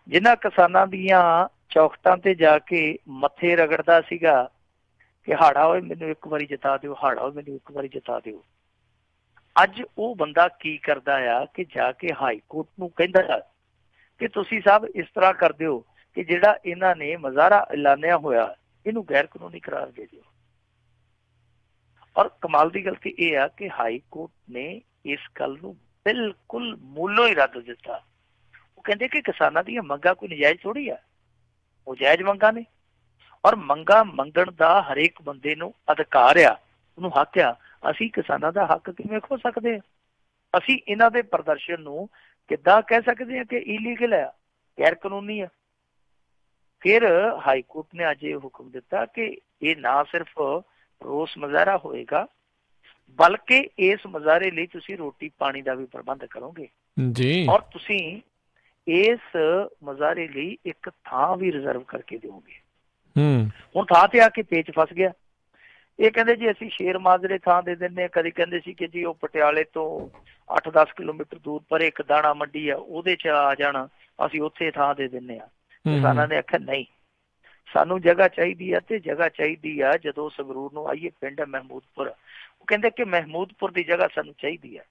ਜਿਨ੍ਹਾਂ ਕਿਸਾਨਾਂ ਦੀਆਂ ਚੌਖਟਾਂ ਤੇ ਜਾ ਕੇ ਮੱਥੇ ਰਗੜਦਾ ਸੀਗਾ ਕਿ ਹਾੜਾ ਹੋਏ ਮੈਨੂੰ ਇੱਕ ਵਾਰੀ ਜਿਤਾ ਦਿਓ, ਹਾੜਾ ਹੋਏ ਮੈਨੂੰ ਇੱਕ ਵਾਰੀ ਜਿਤਾ ਦਿਓ, ਅੱਜ ਉਹ ਬੰਦਾ ਕੀ ਕਰਦਾ ਆ ਕਿ ਜਾ ਕੇ ਹਾਈ ਕੋਰਟ ਨੂੰ ਕਹਿੰਦਾ ਕਿ ਤੁਸੀਂ ਸਾਹਿਬ ਇਸ ਤਰ੍ਹਾਂ ਕਰ ਦਿਓ ਕਿ ਜਿਹੜਾ ਇਹਨਾਂ ਨੇ ਮੁਜ਼ਾਹਰਾ ਐਲਾਨਿਆ ਹੋਇਆ ਇਹਨੂੰ ਗੈਰ ਕਾਨੂੰਨੀ ਕਰਾਰ ਦੇ ਦਿਓ। ਔਰ ਕਮਾਲ ਦੀ ਗੱਲ ਤੇ ਇਹ ਆ ਕਿ ਹਾਈ ਕੋਰਟ ਨੇ ਇਸ ਗੱਲ ਨੂੰ ਬਿਲਕੁਲ ਮੂਲੋਂ ਹੀ ਰੱਦ ਦਿੱਤਾ। ਉਹ ਕਹਿੰਦੇ ਕਿ ਕਿਸਾਨਾਂ ਦੀਆਂ ਮੰਗਾਂ ਕੋਈ ਨਜਾਇਜ਼ ਥੋੜੀ ਆ, ਉਹ ਜਾਇਜ਼ ਮੰਗਾਂ ਨੇ। ਔਰ ਮੰਗਾਂ ਮੰਗਣ ਦਾ ਹਰੇਕ ਬੰਦੇ ਨੂੰ ਅਧਿਕਾਰ ਆ, ਉਹਨੂੰ ਹੱਕ ਆ। ਅਸੀਂ ਕਿਸਾਨਾਂ ਦਾ ਹੱਕ ਕਿਵੇਂ ਖੋ ਸਕਦੇ ਹਾਂ? ਅਸੀਂ ਇਹਨਾਂ ਦੇ ਪ੍ਰਦਰਸ਼ਨ ਨੂੰ ਕਿੱਦਾਂ ਕਹਿ ਸਕਦੇ ਹਾਂ ਕਿ ਇਲੀਗਲ ਆ, ਗੈਰ ਕਾਨੂੰਨੀ ਆ? ਫਿਰ ਹਾਈ ਕੋਰਟ ਨੇ ਅੱਜ ਇਹ ਹੁਕਮ ਦਿੱਤਾ ਕਿ ਇਹ ਨਾ ਸਿਰਫ ਰੋਸ ਮੁਜ਼ਾਹਰਾ ਹੋਏਗਾ, ਬਲਕਿ ਇਸ ਮੁਜ਼ਾਹਰੇ ਲਈ ਤੁਸੀਂ ਰੋਟੀ ਪਾਣੀ ਦਾ ਵੀ ਪ੍ਰਬੰਧ ਕਰੋਗੇ ਜੀ। ਔਰ ਤੁਸੀਂ ਇਸ ਮੁਜ਼ਾਹਰੇ ਲਈ ਇੱਕ ਥਾਂ ਵੀ ਰਿਜ਼ਰਵ ਕਰਕੇ ਦਿਓਗੇ। ਹੁਣ ਥਾਂ ਤੇ ਆ ਕੇ ਪੇਚ ਫਸ ਗਿਆ। ਇਹ ਕਹਿੰਦੇ ਜੀ ਅਸੀਂ ਸ਼ੇਰ ਮਾਜਰੇ ਥਾਂ ਦੇ ਦਿੰਦੇ ਹਾਂ, ਕਦੀ ਕਹਿੰਦੇ ਸੀ ਕਿ ਜੀ ਉਹ ਪਟਿਆਲੇ ਤੋਂ 8-10 ਕਿਲੋਮੀਟਰ ਦੂਰ ਪਰ ਇੱਕ ਦਾਣਾ ਮੰਡੀ ਆ, ਉਹਦੇ 'ਚ ਆ ਜਾਣਾ, ਅਸੀਂ ਉੱਥੇ ਥਾਂ ਦੇ ਦਿੰਦੇ ਹਾਂ। ਕਿਸਾਨਾਂ ਨੇ ਆਖਿਆ ਨਹੀਂ, ਸਾਨੂੰ ਜਗ੍ਹਾ ਚਾਹੀਦੀ ਆ। ਤੇ ਜਗ੍ਹਾ ਚਾਹੀਦੀ ਆ ਜਦੋਂ ਸੰਗਰੂਰ ਨੂੰ ਆਈਏ, ਪਿੰਡ ਮਹਿਮੂਦਪੁਰ, ਉਹ ਕਹਿੰਦੇ ਕਿ ਮਹਿਮੂਦਪੁਰ ਦੀ ਜਗ੍ਹਾ ਸਾਨੂੰ ਚਾਹੀਦੀ ਆ।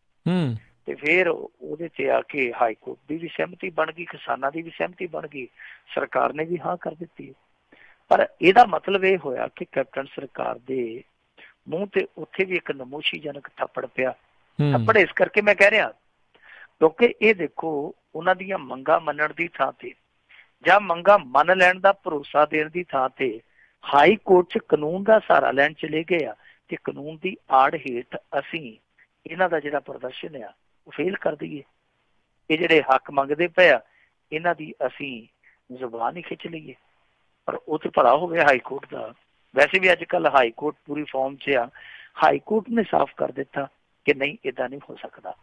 ਤੇ ਫਿਰ ਉਹਦੇ 'ਚ ਆ ਕੇ ਹਾਈ ਕੋਰਟ ਦੀ ਵੀ ਸਹਿਮਤੀ ਬਣ ਗਈ, ਕਿਸਾਨਾਂ ਦੀ ਵੀ ਸਹਿਮਤੀ ਬਣ ਗਈ, ਸਰਕਾਰ ਨੇ ਵੀ ਹਾਂ ਕਰ ਦਿੱਤੀ। ਪਰ ਇਹਦਾ ਮਤਲਬ ਇਹ ਹੋਇਆ ਕਿ ਕੈਪਟਨ ਸਰਕਾਰ ਦੇ ਮੂੰਹ ਤੇ ਉੱਥੇ ਵੀ ਇੱਕ ਨਮੋਸ਼ੀਜਨਕ ਥੱਪੜ ਪਿਆ। ਥੱਪੜ ਇਸ ਕਰਕੇ ਮੈਂ ਕਹਿ ਰਿਹਾ ਕਿਉਂਕਿ ਇਹ ਦੇਖੋ ਉਹਨਾਂ ਦੀਆਂ ਮੰਗਾਂ ਮੰਨਣ ਦੀ ਥਾਂ ਤੇ ਜਾਂ ਮੰਗਾਂ ਮੰਨ ਲੈਣ ਦਾ ਭਰੋਸਾ ਦੇਣ ਦੀ ਥਾਂ ਤੇ ਹਾਈ ਕੋਰਟ 'ਚ ਕਾਨੂੰਨ ਦਾ ਸਹਾਰਾ ਲੈਣ ਚਲੇ ਗਏ ਆ ਤੇ ਕਾਨੂੰਨ ਦੀ ਆੜ ਹੇਠ ਅਸੀਂ ਇਹਨਾਂ ਦਾ ਜਿਹੜਾ ਪ੍ਰਦਰਸ਼ਨ ਆ ਉਹ ਫੇਲ ਕਰ ਦਈਏ। ਇਹ ਜਿਹੜੇ ਹੱਕ ਮੰਗਦੇ ਪਏ ਆ ਇਹਨਾਂ ਦੀ ਅਸੀਂ ਜ਼ੁਬਾਨ ਹੀ ਖਿੱਚ ਲਈਏ। ਪਰ ਉਹ ਤੇ ਭਲਾ ਹੋਵੇ ਹਾਈ ਕੋਰਟ ਦਾ। ਵੈਸੇ ਵੀ ਅੱਜ ਕੱਲ੍ਹ ਹਾਈ ਕੋਰਟ ਪੂਰੀ ਫਾਰਮ 'ਚ ਆ। ਹਾਈ ਕੋਰਟ ਨੇ ਸਾਫ਼ ਕਰ ਦਿੱਤਾ ਕਿ ਨਹੀਂ ਏਦਾਂ ਨਹੀਂ ਹੋ ਸਕਦਾ।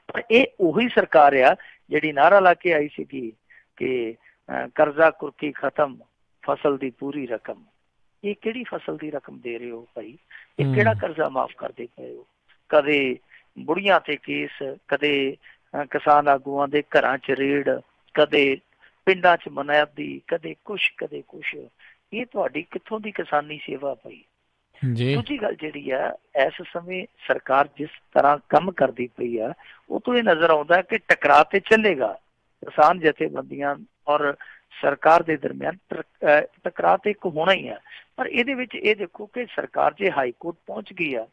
ਪਰ ਇਹ ਉਹੀ ਸਰਕਾਰ ਆ ਜਿਹੜੀ ਨਾਅਰਾ ਲਾ ਕੇ ਆਈ ਸੀਗੀ ਕਿ ਕਰਜ਼ਾ ਕੁਰਕੀ ਖਤਮ, ਫਸਲ ਦੀ ਪੂਰੀ ਰਕਮ। ਇਹ ਕਿਹੜੀ ਫਸਲ ਦੀ ਰਕਮ ਦੇ ਰਹੇ ਹੋ ਭਾਈ? ਇਹ ਕਿਹੜਾ ਕਰਜ਼ਾ ਮਾਫ਼ ਕਰਦੇ ਪਏ ਹੋ? ਕਦੇ ਬੁੜੀਆਂ ਤੇ ਕੇਸ, ਕਦੇ ਕਿਸਾਨ ਆਗੂਆਂ ਦੇ ਘਰਾਂ 'ਚ ਰੇਡ, ਕਦੇ ਪਿੰਡਾਂ 'ਚ ਮਨਿਆਦੀ, ਕਦੇ ਕੁਛ ਕਦੇ ਕੁਛ। ਇਹ ਤੁਹਾਡੀ ਕਿੱਥੋਂ ਦੀ ਕਿਸਾਨੀ ਸੇਵਾ ਭਾਈ? ਦੂਜੀ ਗੱਲ ਜਿਹੜੀ ਆ, ਇਸ ਸਮੇਂ ਸਰਕਾਰ ਜਿਸ ਤਰ੍ਹਾਂ ਕੰਮ ਕਰਦੀ ਪਈ ਆ ਉਹ ਤੋਂ ਇਹ ਨਜ਼ਰ ਆਉਂਦਾ ਕਿ ਟਕਰਾਅ ਤੇ ਚੱਲੇਗਾ। ਕਿਸਾਨ ਜਥੇਬੰਦੀਆਂ ਔਰ ਸਰਕਾਰ ਦੇ ਦਰਮਿਆਨ ਟਕਰਾਅ ਤੇ ਇੱਕ ਹੋਣਾ ਹੀ ਆ। ਪਰ ਇਹਦੇ ਵਿੱਚ ਇਹ ਦੇਖੋ ਕਿ ਸਰਕਾਰ ਜੇ ਹਾਈ ਕੋਰਟ ਪਹੁੰਚ ਗਈ ਆ,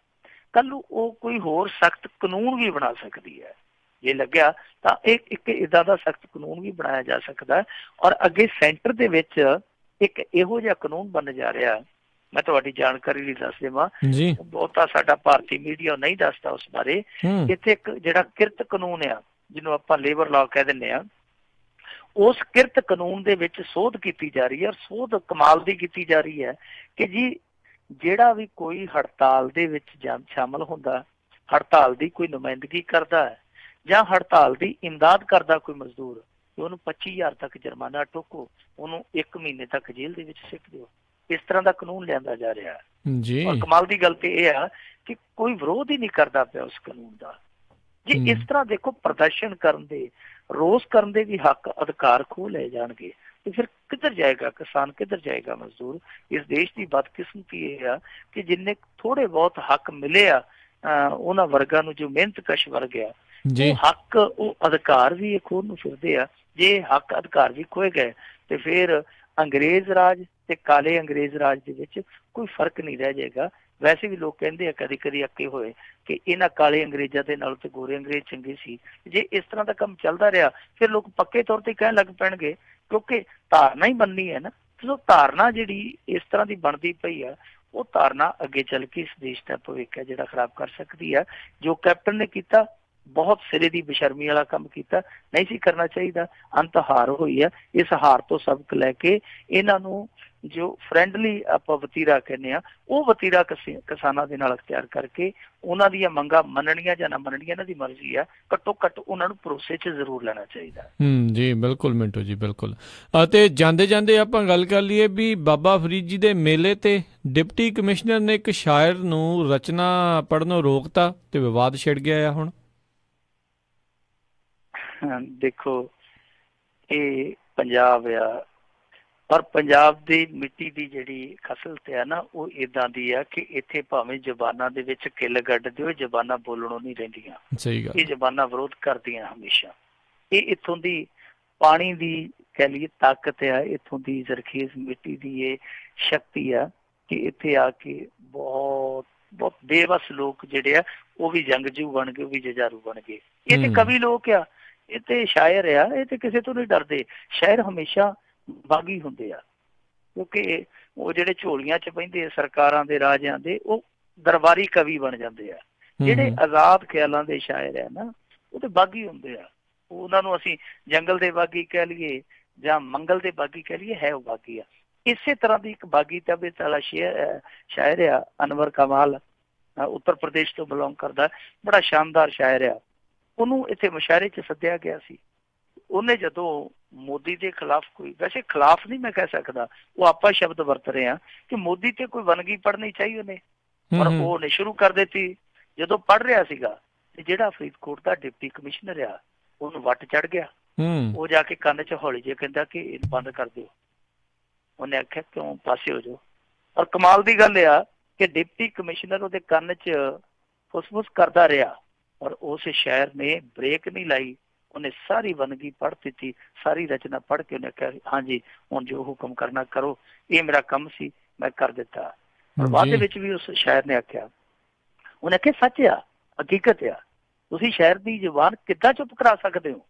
ਕੱਲ ਨੂੰ ਉਹ ਕੋਈ ਹੋਰ ਸਖਤ ਕਾਨੂੰਨ ਵੀ ਬਣਾ ਸਕਦੀ ਹੈ। ਜੇ ਲੱਗਿਆ ਤਾਂ ਇੱਕ ਇੱਦਾਂ ਦਾ ਸਖਤ ਕਾਨੂੰਨ ਵੀ ਬਣਾਇਆ ਜਾ ਸਕਦਾ। ਔਰ ਅੱਗੇ ਸੈਂਟਰ ਦੇ ਵਿੱਚ ਇੱਕ ਇਹੋ ਜਿਹਾ ਕਾਨੂੰਨ ਬਣ ਜਾ ਰਿਹਾ, ਮੈਂ ਤੁਹਾਡੀ ਜਾਣਕਾਰੀ ਲਈ ਦੱਸ ਦੇਵਾਂ, ਬਹੁਤਾ ਸਾਡਾ ਭਾਰਤੀ ਮੀਡੀਆ ਨਹੀਂ ਦੱਸਦਾ ਉਸ ਬਾਰੇ। ਇੱਥੇ ਇੱਕ ਜਿਹੜਾ ਕਿਰਤ ਕਾਨੂੰਨ ਆ, ਜਿਹਨੂੰ ਆਪਾਂ ਲੇਬਰ ਲਾਅ ਕਹਿ ਦਿੰਦੇ ਆ, ਉਸ ਕਿਰਤ ਕਾਨੂੰਨ ਦੇ ਵਿੱਚ ਸੋਧ ਕੀਤੀ ਜਾ ਰਹੀ ਹੈ। ਔਰ ਸੋਧ ਕਮਾਲ ਦੀ ਕੀਤੀ ਜਾ ਰਹੀ ਹੈ ਕਿ ਜੀ ਜਿਹੜਾ ਵੀ ਕੋਈ ਹੜਤਾਲ ਦੇ ਵਿੱਚ ਸ਼ਾਮਲ ਹੁੰਦਾ, ਹੜਤਾਲ ਦੀ ਕੋਈ ਨੁਮਾਇੰਦਗੀ ਕਰਦਾ ਹੈ ਜਾਂ ਹੜਤਾਲ ਦੀ ਇਮਦਾਦ ਕਰਦਾ ਕੋਈ ਮਜ਼ਦੂਰ, ਉਹਨੂੰ 25,000 ਤੱਕ ਜੁਰਮਾਨਾ ਠੋਕੋ, ਉਹਨੂੰ 1 ਮਹੀਨੇ ਤੱਕ ਜੇਲ੍ਹ ਦੇ ਵਿੱਚ ਸਿੱਟ ਦਿਓ। ਇਸ ਤਰ੍ਹਾਂ ਦਾ ਕਾਨੂੰਨ ਲਿਆਂਦਾ ਜਾ ਰਿਹਾ ਹੈ। ਔਰ ਕਮਾਲ ਦੀ ਗੱਲ ਤੇ ਇਹ ਆ ਕਿ ਕੋਈ ਵਿਰੋਧ ਹੀ ਨਹੀਂ ਕਰਦਾ ਪਿਆ ਉਸ ਕਾਨੂੰਨ ਦਾ। ਜੇ ਇਸ ਤਰ੍ਹਾਂ ਦੇਖੋ ਪ੍ਰਦਰਸ਼ਨ ਕਰਨ ਦੇ, ਰੋਸ ਕਰਨ ਦੇ ਵੀ ਹੱਕ ਅਧਿਕਾਰ ਖੋਹ ਲਏ ਜਾਣਗੇ ਤੇ ਫਿਰ ਕਿੱਧਰ ਜਾਏਗਾ ਕਿਸਾਨ, ਕਿੱਧਰ ਜਾਏਗਾ ਮਜ਼ਦੂਰ? ਇਸ ਦੇਸ਼ ਦੀ ਬਦਕਿਸਮਤੀ ਇਹ ਆ ਕਿ ਜਿੰਨੇ ਥੋੜੇ ਬਹੁਤ ਹੱਕ ਮਿਲੇ ਆ ਉਹਨਾਂ ਵਰਗਾਂ ਨੂੰ, ਜੋ ਮਿਹਨਤਕਸ਼ ਵਰਗ ਆ, ਉਹ ਹੱਕ, ਉਹ ਅਧਿਕਾਰ ਵੀ ਖੋਹਣ ਨੂੰ ਫਿਰਦੇ ਆ। ਜੇ ਹੱਕ ਅਧਿਕਾਰ ਵੀ ਖੋਏ ਗਏ ਤੇ ਫਿਰ ਅੰਗਰੇਜ਼ ਰਾਜ ਤੇ ਕਾਲੇ ਅੰਗਰੇਜ਼ ਰਾਜ ਦੇ ਵਿੱਚ ਕੋਈ ਫਰਕ ਨਹੀਂ ਰਹਿ ਜਾਏਗਾ। ਵੈਸੇ ਵੀ ਲੋਕ ਕਹਿੰਦੇ ਆ ਕਦੀ ਕਦੀ ਅੱਕੇ ਹੋਏ ਕਿ ਇਹਨਾਂ ਕਾਲੇ ਅੰਗਰੇਜ਼ਾਂ ਦੇ ਨਾਲ ਤੇ ਗੋਰੇ ਅੰਗਰੇਜ਼ ਚੰਗੇ ਸੀ। ਜੇ ਇਸ ਤਰ੍ਹਾਂ ਦਾ ਕੰਮ ਚੱਲਦਾ ਰਿਹਾ ਫਿਰ ਲੋਕ ਪੱਕੇ ਤੌਰ ਤੇ ਕਹਿਣ ਲੱਗ ਪੈਣਗੇ, ਕਿਉਂਕਿ ਧਾਰਨਾ ਹੀ ਬਣਨੀ ਹੈ ਨਾ। ਜਦੋਂ ਧਾਰਨਾ ਜਿਹੜੀ ਇਸ ਤਰ੍ਹਾਂ ਦੀ ਬਣਦੀ ਪਈ ਆ, ਉਹ ਧਾਰਨਾ ਅੱਗੇ ਚੱਲ ਕੇ ਇਸ ਦੇਸ਼ ਦਾ ਭਵਿੱਖ ਹੈ ਜਿਹੜਾ ਖਰਾਬ ਕਰ ਸਕਦੀ ਹੈ। ਜੋ ਕੈਪਟਨ ਨੇ ਕੀਤਾ ਬਹੁਤ ਸਿਰੇ ਦੀ ਬੇਸ਼ਰਮੀ ਵਾਲਾ ਕੰਮ ਕੀਤਾ, ਨਹੀਂ ਸੀ ਕਰਨਾ ਚਾਹੀਦਾ। ਅੰਤ ਹਾਰ ਹੋਈ ਹੈ। ਇਸ ਹਾਰ ਤੋਂ ਸਬਕ ਲੈ ਕੇ ਇਹਨਾਂ ਨੂੰ ਜੋ ਫਰੈਂਡਲੀ ਆਪਾਂ ਵਤੀਰਾ ਕਹਿੰਦੇ ਆ, ਉਹ ਵਤੀਰਾ ਕਿਸਾਨਾਂ ਦੇ ਨਾਲ ਅਖਤਿਆਰ ਕਰਕੇ ਉਹਨਾਂ ਦੀਆਂ ਮੰਗਾਂ ਮੰਨਣੀਆਂ ਜਾਂ ਨਾ ਮੰਨਣੀਆਂ ਇਹਨਾਂ ਦੀ ਮਰਜ਼ੀ ਆ, ਘੱਟੋ ਘੱਟ ਉਹਨਾਂ ਨੂੰ ਭਰੋਸੇ 'ਚ ਜ਼ਰੂਰ ਲੈਣਾ ਚਾਹੀਦਾ। ਜੀ ਬਿਲਕੁਲ ਮਿੰਟੂ ਜੀ, ਬਿਲਕੁਲ। ਅਤੇ ਜਾਂਦੇ ਜਾਂਦੇ ਆਪਾਂ ਗੱਲ ਕਰ ਲਈਏ ਵੀ ਬਾਬਾ ਫਰੀਦ ਜੀ ਦੇ ਮੇਲੇ ਤੇ ਡਿਪਟੀ ਕਮਿਸ਼ਨਰ ਨੇ ਇੱਕ ਸ਼ਾਇਰ ਨੂੰ ਰਚਨਾ ਪੜ੍ਹਨੋਂ ਰੋਕਤਾ ਤੇ ਵਿਵਾਦ ਛਿੜ ਗਿਆ ਆ ਹੁਣ। ਦੇਖੋ ਇਹ ਪੰਜਾਬ ਆ, ਪਰ ਪੰਜਾਬ ਦੀ ਮਿੱਟੀ ਦੀ ਜਿਹੜੀ ਖਸਲਤ ਹੈ ਨਾ, ਉਹ ਏਦਾਂ ਦੀ ਆ ਕਿ ਇੱਥੇ ਭਾਵੇਂ ਜ਼ਬਾਨਾਂ ਦੇ ਵਿੱਚ ਕਿੱਲ ਗੱਡ ਦਿਓ, ਜ਼ਬਾਨਾਂ ਬੋਲਣੋਂ ਨਹੀਂ ਰਹਿੰਦੀਆਂ। ਸਹੀ ਗੱਲ, ਇਹ ਜ਼ਬਾਨਾਂ ਵਿਰੋਧ ਕਰਦੀਆਂ ਹਮੇਸ਼ਾ। ਇਹ ਇੱਥੋਂ ਦੀ ਪਾਣੀ ਦੀ ਕਹਿ ਲਈਏ ਤਾਕਤ ਆ, ਇੱਥੋਂ ਦੀ ਜ਼ਰਖੇਜ਼ ਮਿੱਟੀ ਦੀ ਇਹ ਸ਼ਕਤੀ ਆ ਕਿ ਇੱਥੇ ਆ ਕੇ ਬਹੁਤ ਬਹੁਤ ਬੇਵਸ ਲੋਕ ਜਿਹੜੇ ਆ ਉਹ ਵੀ ਜੰਗਜੂ ਬਣ ਗਏ, ਉਹ ਵੀ ਜੁਝਾਰੂ ਬਣ ਗਏ। ਇਹ ਤੇ ਕਵੀ ਲੋਕ ਆ, ਇਹ ਤੇ ਸ਼ਾਇਰ ਆ, ਇਹ ਤੇ ਕਿਸੇ ਤੋਂ ਨਹੀਂ ਡਰਦੇ। ਸ਼ਾਇਰ ਹਮੇਸ਼ਾ ਬਾਗੀ ਹੁੰਦੇ ਆ, ਕਿਉਂਕਿ ਉਹ ਜਿਹੜੇ ਝੋਲੀਆਂ 'ਚ ਬਹਿੰਦੇ ਸਰਕਾਰਾਂ ਦੇ, ਰਾਜਿਆਂ ਦੇ, ਉਹ ਦਰਬਾਰੀ ਕਵੀ ਬਣ ਜਾਂਦੇ ਆ। ਜਿਹੜੇ ਆਜ਼ਾਦ ਖਿਆਲਾਂ ਦੇ ਸ਼ਾਇਰ ਆ ਨਾ, ਉਹ ਤੇ ਬਾਗੀ ਹੁੰਦੇ ਆ। ਉਹਨਾਂ ਨੂੰ ਅਸੀਂ ਜੰਗਲ ਦੇ ਬਾਗੀ ਕਹਿ ਲਈਏ ਜਾਂ ਮੰਗਲ ਦੇ ਬਾਗੀ ਕਹਿ ਲਈਏ, ਹੈ ਉਹ ਬਾਗੀ ਆ। ਇਸੇ ਤਰ੍ਹਾਂ ਦੀ ਇੱਕ ਬਾਗੀ ਤਬੀਅਤ ਵਾਲਾ ਸ਼ਾਇਰ ਆ ਅਨਵਰ ਕਮਾਲ, ਉੱਤਰ ਪ੍ਰਦੇਸ਼ ਤੋਂ ਬਿਲੋਂਗ ਕਰਦਾ, ਬੜਾ ਸ਼ਾਨਦਾਰ ਸ਼ਾਇਰ ਆ। ਉਹਨੂੰ ਇੱਥੇ ਮੁਸ਼ਾਇਰੇ 'ਚ ਸੱਦਿਆ ਗਿਆ ਸੀ। ਉਹਨੇ ਜਦੋਂ ਮੋਦੀ ਦੇ ਖਿਲਾਫ ਕੋਈ, ਵੈਸੇ ਖਿਲਾਫ ਨਹੀਂ ਮੈਂ ਕਹਿ ਸਕਦਾ, ਉਹ ਆਪਾਂ ਸ਼ਬਦ ਵਰਤ ਰਹੇ ਹਾਂ ਕਿ ਮੋਦੀ ਤੇ ਕੋਈ ਵੰਨਗੀ ਪੜ੍ਹਨੀ ਚਾਹੀਏ ਉਹਨੇ, ਪਰ ਉਹਨੇ ਸ਼ੁਰੂ ਕਰ ਦਿੱਤੀ। ਜਦੋਂ ਪੜ੍ਹ ਰਿਹਾ ਸੀਗਾ ਤੇ ਜਿਹੜਾ ਫਰੀਦਕੋਟ ਦਾ ਡਿਪਟੀ ਕਮਿਸ਼ਨਰ ਆ ਉਹਨੂੰ ਵੱਟ ਚੜ੍ਹ ਗਿਆ। ਉਹ ਜਾ ਕੇ ਕੰਨ 'ਚ ਹੌਲੀ ਜਿਹੇ ਕਹਿੰਦਾ ਕਿ ਇਹਨੂੰ ਬੰਦ ਕਰ ਦਿਓ। ਉਹਨੇ ਆਖਿਆ ਕਿਉਂ, ਪਾਸੇ ਹੋ ਜਾਓ। ਔਰ ਕਮਾਲ ਦੀ ਗੱਲ ਆ ਕਿ ਡਿਪਟੀ ਕਮਿਸ਼ਨਰ ਉਹਦੇ ਕੰਨ 'ਚ ਫੁਸਫੁਸ ਕਰਦਾ ਰਿਹਾ ਔਰ ਉਸ ਸ਼ਾਇਰ ਨੇ ਬ੍ਰੇਕ ਨਹੀਂ ਲਾਈ। ਉਹਨੇ ਸਾਰੀ ਵੰਨਗੀ ਪੜ੍ਹ ਦਿੱਤੀ, ਸਾਰੀ ਰਚਨਾ ਪੜ੍ਹ ਕੇ ਉਹਨੇ ਕਿਹਾ ਹਾਂਜੀ ਹੁਣ ਜੋ ਹੁਕਮ ਕਰਨਾ ਕਰੋ, ਇਹ ਮੇਰਾ ਕੰਮ ਸੀ, ਮੈਂ ਕਰ ਦਿੱਤਾ। ਪਰ ਬਾਅਦ ਦੇ ਵਿੱਚ ਵੀ ਉਸ ਸ਼ਾਇਰ ਨੇ ਆਖਿਆ, ਉਹਨੇ ਆਖਿਆ ਸੱਚ ਆ, ਹਕੀਕਤ ਆ, ਤੁਸੀਂ ਸ਼ਹਿਰ ਦੀ ਜ਼ੁਬਾਨ ਕਿੱਦਾਂ ਚੁੱਪ ਕਰਾ ਸਕਦੇ ਹੋ?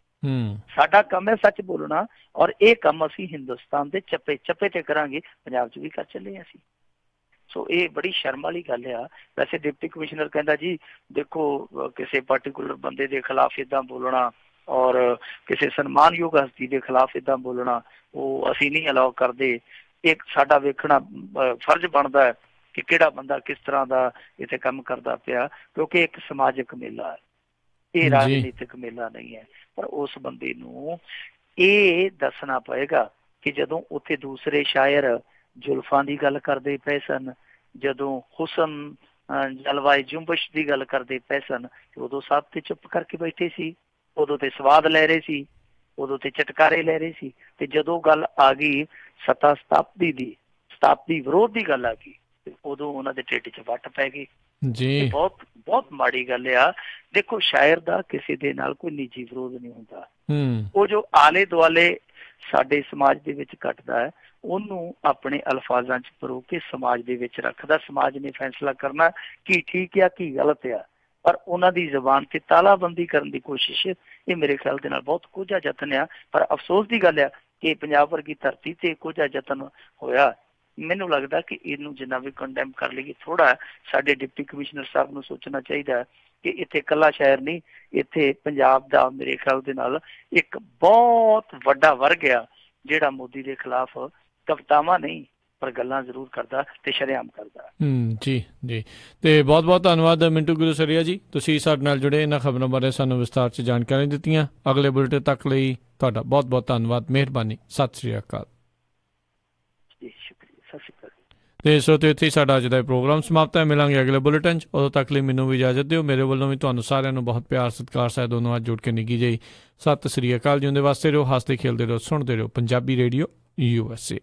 ਸਾਡਾ ਕੰਮ ਹੈ ਸੱਚ ਬੋਲਣਾ, ਔਰ ਇਹ ਕੰਮ ਅਸੀਂ ਹਿੰਦੁਸਤਾਨ ਦੇ ਚੱਪੇ ਤੇ ਕਰਾਂਗੇ, ਪੰਜਾਬ 'ਚ ਵੀ ਕਰ ਚੱਲੇ ਅਸੀਂ। ਸੋ ਇਹ ਬੜੀ ਸ਼ਰਮ ਵਾਲੀ ਗੱਲ ਆ। ਵੈਸੇ ਡਿਪਟੀ ਕਮਿਸ਼ਨਰ ਕਹਿੰਦਾ ਜੀ ਦੇਖੋ ਕਿਸੇ ਪਾਰਟੀਕੂਲਰ ਬੰਦੇ ਦੇ ਖਿਲਾਫ ਇੱਦਾਂ ਬੋਲਣਾ ਔਰ ਕਿਸੇ ਸਨਮਾਨਯੋਗ ਹਸਤੀ ਦੇ ਖਿਲਾਫ ਇੱਦਾਂ ਬੋਲਣਾ ਉਹ ਅਸੀਂ ਨਹੀਂ ਅਲਾਓ ਕਰਦੇ। ਇੱਕ ਸਾਡਾ ਵੇਖਣਾ ਫਰਜ਼ ਬਣਦਾ ਹੈ ਕਿ ਕਿਹੜਾ ਬੰਦਾ ਕਿਸ ਤਰ੍ਹਾਂ ਦਾ ਇੱਥੇ ਕੰਮ ਕਰਦਾ ਪਿਆ, ਕਿਉਂਕਿ ਇੱਕ ਸਮਾਜਿਕ ਮੇਲਾ ਹੈ, ਇਹ ਰਾਜਨੀਤਿਕ ਮੇਲਾ ਨਹੀਂ ਹੈ। ਪਰ ਉਸ ਬੰਦੇ ਨੂੰ ਇਹ ਦੱਸਣਾ ਪਏਗਾ ਕਿ ਜਦੋਂ ਉੱਥੇ ਦੂਸਰੇ ਸ਼ਾਇਰ ਜ਼ੁਲਫਾਂ ਦੀ ਗੱਲ ਕਰਦੇ ਪਏ ਸਨ, ਜਦੋਂ ਹੁਸਨ ਜਲਵਾਏ ਜੁੰਬਸ਼ ਦੀ ਗੱਲ ਕਰਦੇ ਪਏ ਸਨ, ਉਦੋਂ ਸਭ ਤੇ ਚੁੱਪ ਕਰਕੇ ਬੈਠੇ ਸੀ, ਉਦੋਂ ਤੇ ਸਵਾਦ ਲੈ ਰਹੇ ਸੀ, ਉਦੋਂ ਤੇ ਚਟਕਾਰੇ ਲੈ ਰਹੇ ਸੀ। ਤੇ ਜਦੋਂ ਗੱਲ ਆ ਗਈ ਸੱਤਾ ਸਤਾਪਤੀ ਵਿਰੋਧ ਦੀ ਗੱਲ ਆ ਗਈ, ਉਦੋਂ ਉਹਨਾਂ ਦੇ ਢਿੱਡ 'ਚ ਵੱਟ ਪੈ ਗਈ। ਜੀ ਬਹੁਤ ਬਹੁਤ ਮਾੜੀ ਗੱਲ ਆ। ਦੇਖੋ ਸ਼ਾਇਰ ਦਾ ਕਿਸੇ ਦੇ ਨਾਲ ਕੋਈ ਨਿੱਜੀ ਵਿਰੋਧ ਨਹੀਂ ਹੁੰਦਾ। ਉਹ ਜੋ ਆਲੇ ਦੁਆਲੇ ਸਾਡੇ ਸਮਾਜ ਦੇ ਵਿੱਚ ਘਟਦਾ ਹੈ ਉਹਨੂੰ ਆਪਣੇ ਅਲਫਾਜ਼ਾਂ 'ਚ ਪਰੋ ਕੇ ਸਮਾਜ ਦੇ ਵਿੱਚ ਰੱਖਦਾ। ਸਮਾਜ ਨੇ ਫੈਸਲਾ ਕਰਨਾ ਕੀ ਠੀਕ ਆ ਕੀ ਗਲਤ ਆ, ਪਰ ਉਹਨਾਂ ਦੀ ਜ਼ੁਬਾਨ ਤੇ ਤਾਲਾਬੰਦੀ ਕਰਨ ਦੀ ਕੋਸ਼ਿਸ਼ ਇਹ ਮੇਰੇ ਖਿਆਲ ਦੇ ਨਾਲ ਬਹੁਤ ਕੋਝਾ ਯਤਨ ਆ। ਪਰ ਅਫਸੋਸ ਦੀ ਗੱਲ ਆ ਕਿ ਪੰਜਾਬ ਵਰਗੀ ਧਰਤੀ ਤੇ ਕੋਝਾ ਯਤਨ ਹੋਇਆ। ਮੈਨੂੰ ਲੱਗਦਾ ਕਿ ਇਹਨੂੰ ਜਿੰਨਾ ਵੀ ਕੰਡੈਮ ਕਰ ਲਈਏ ਥੋੜਾ ਸਾਡੇ ਡਿਪਟੀ ਕਮਿਸ਼ਨਰ ਸਾਹਿਬ ਨੂੰ ਸੋਚਣਾ ਚਾਹੀਦਾ ਕਿ ਇੱਥੇ ਇਕੱਲਾ ਸ਼ਹਿਰ ਨਹੀਂ, ਇੱਥੇ ਪੰਜਾਬ ਦਾ ਮੇਰੇ ਖਿਆਲ ਦੇ ਨਾਲ ਇੱਕ ਬਹੁਤ ਵੱਡਾ ਵਰਗ ਆ ਜਿਹੜਾ ਮੋਦੀ ਦੇ ਖਿਲਾਫ ਕਵਿਤਾਵਾਂ ਨਹੀਂ ਪਰ ਗੱਲਾਂ ਜ਼ਰੂਰ ਕਰਦਾ ਤੇ ਸ਼ਰੇਆਮ ਕਰਦਾ। ਜੀ ਜੀ, ਤੇ ਬਹੁਤ ਬਹੁਤ ਧੰਨਵਾਦ ਮਿੰਟੂ ਗੁਰੂਸਰੀਆ ਜੀ, ਤੁਸੀਂ ਸਾਡੇ ਨਾਲ ਜੁੜੇ, ਇਹਨਾਂ ਖਬਰਾਂ ਬਾਰੇ ਸਾਨੂੰ ਵਿਸਤਾਰ 'ਚ ਜਾਣਕਾਰੀ ਦਿੱਤੀਆਂ। ਅਗਲੇ ਬੁਲੇਟਿਨ ਤੱਕ ਲਈ ਤੁਹਾਡਾ ਬਹੁਤ ਬਹੁਤ ਧੰਨਵਾਦ, ਮਿਹਰਬਾਨੀ, ਸਤਿ ਸ਼੍ਰੀ ਅਕਾਲ। ਤੇ ਸਰੋਤਿਓ ਇੱਥੇ ਸਾਡਾ ਅੱਜ ਦਾ ਪ੍ਰੋਗਰਾਮ ਸਮਾਪਤ ਹੈ। ਮਿਲਾਂਗੇ ਅਗਲੇ ਬੁਲੇਟਿਨ 'ਚ, ਉਦੋਂ ਤੱਕ ਲਈ ਮੈਨੂੰ ਵੀ ਇਜਾਜ਼ਤ ਦਿਓ। ਮੇਰੇ ਵੱਲੋਂ ਵੀ ਤੁਹਾਨੂੰ ਸਾਰਿਆਂ ਨੂੰ ਬਹੁਤ ਪਿਆਰ ਸਤਿਕਾਰ ਸਾਹਿਬ ਦੋਨੋਂ ਅੱਜ ਜੁੜ ਕੇ ਨਿੱਘੀ ਜਿਹੀ ਸਤਿ ਸ਼੍ਰੀ ਅਕਾਲ। ਜਿਉਂਦੇ ਵਾਸਤੇ ਰਹੋ, ਹੱਸਦੇ ਖੇਲਦੇ ਰਹੋ, ਸੁਣਦੇ ਰਹੋ ਪੰਜਾਬੀ ਰੇਡੀਓ USA।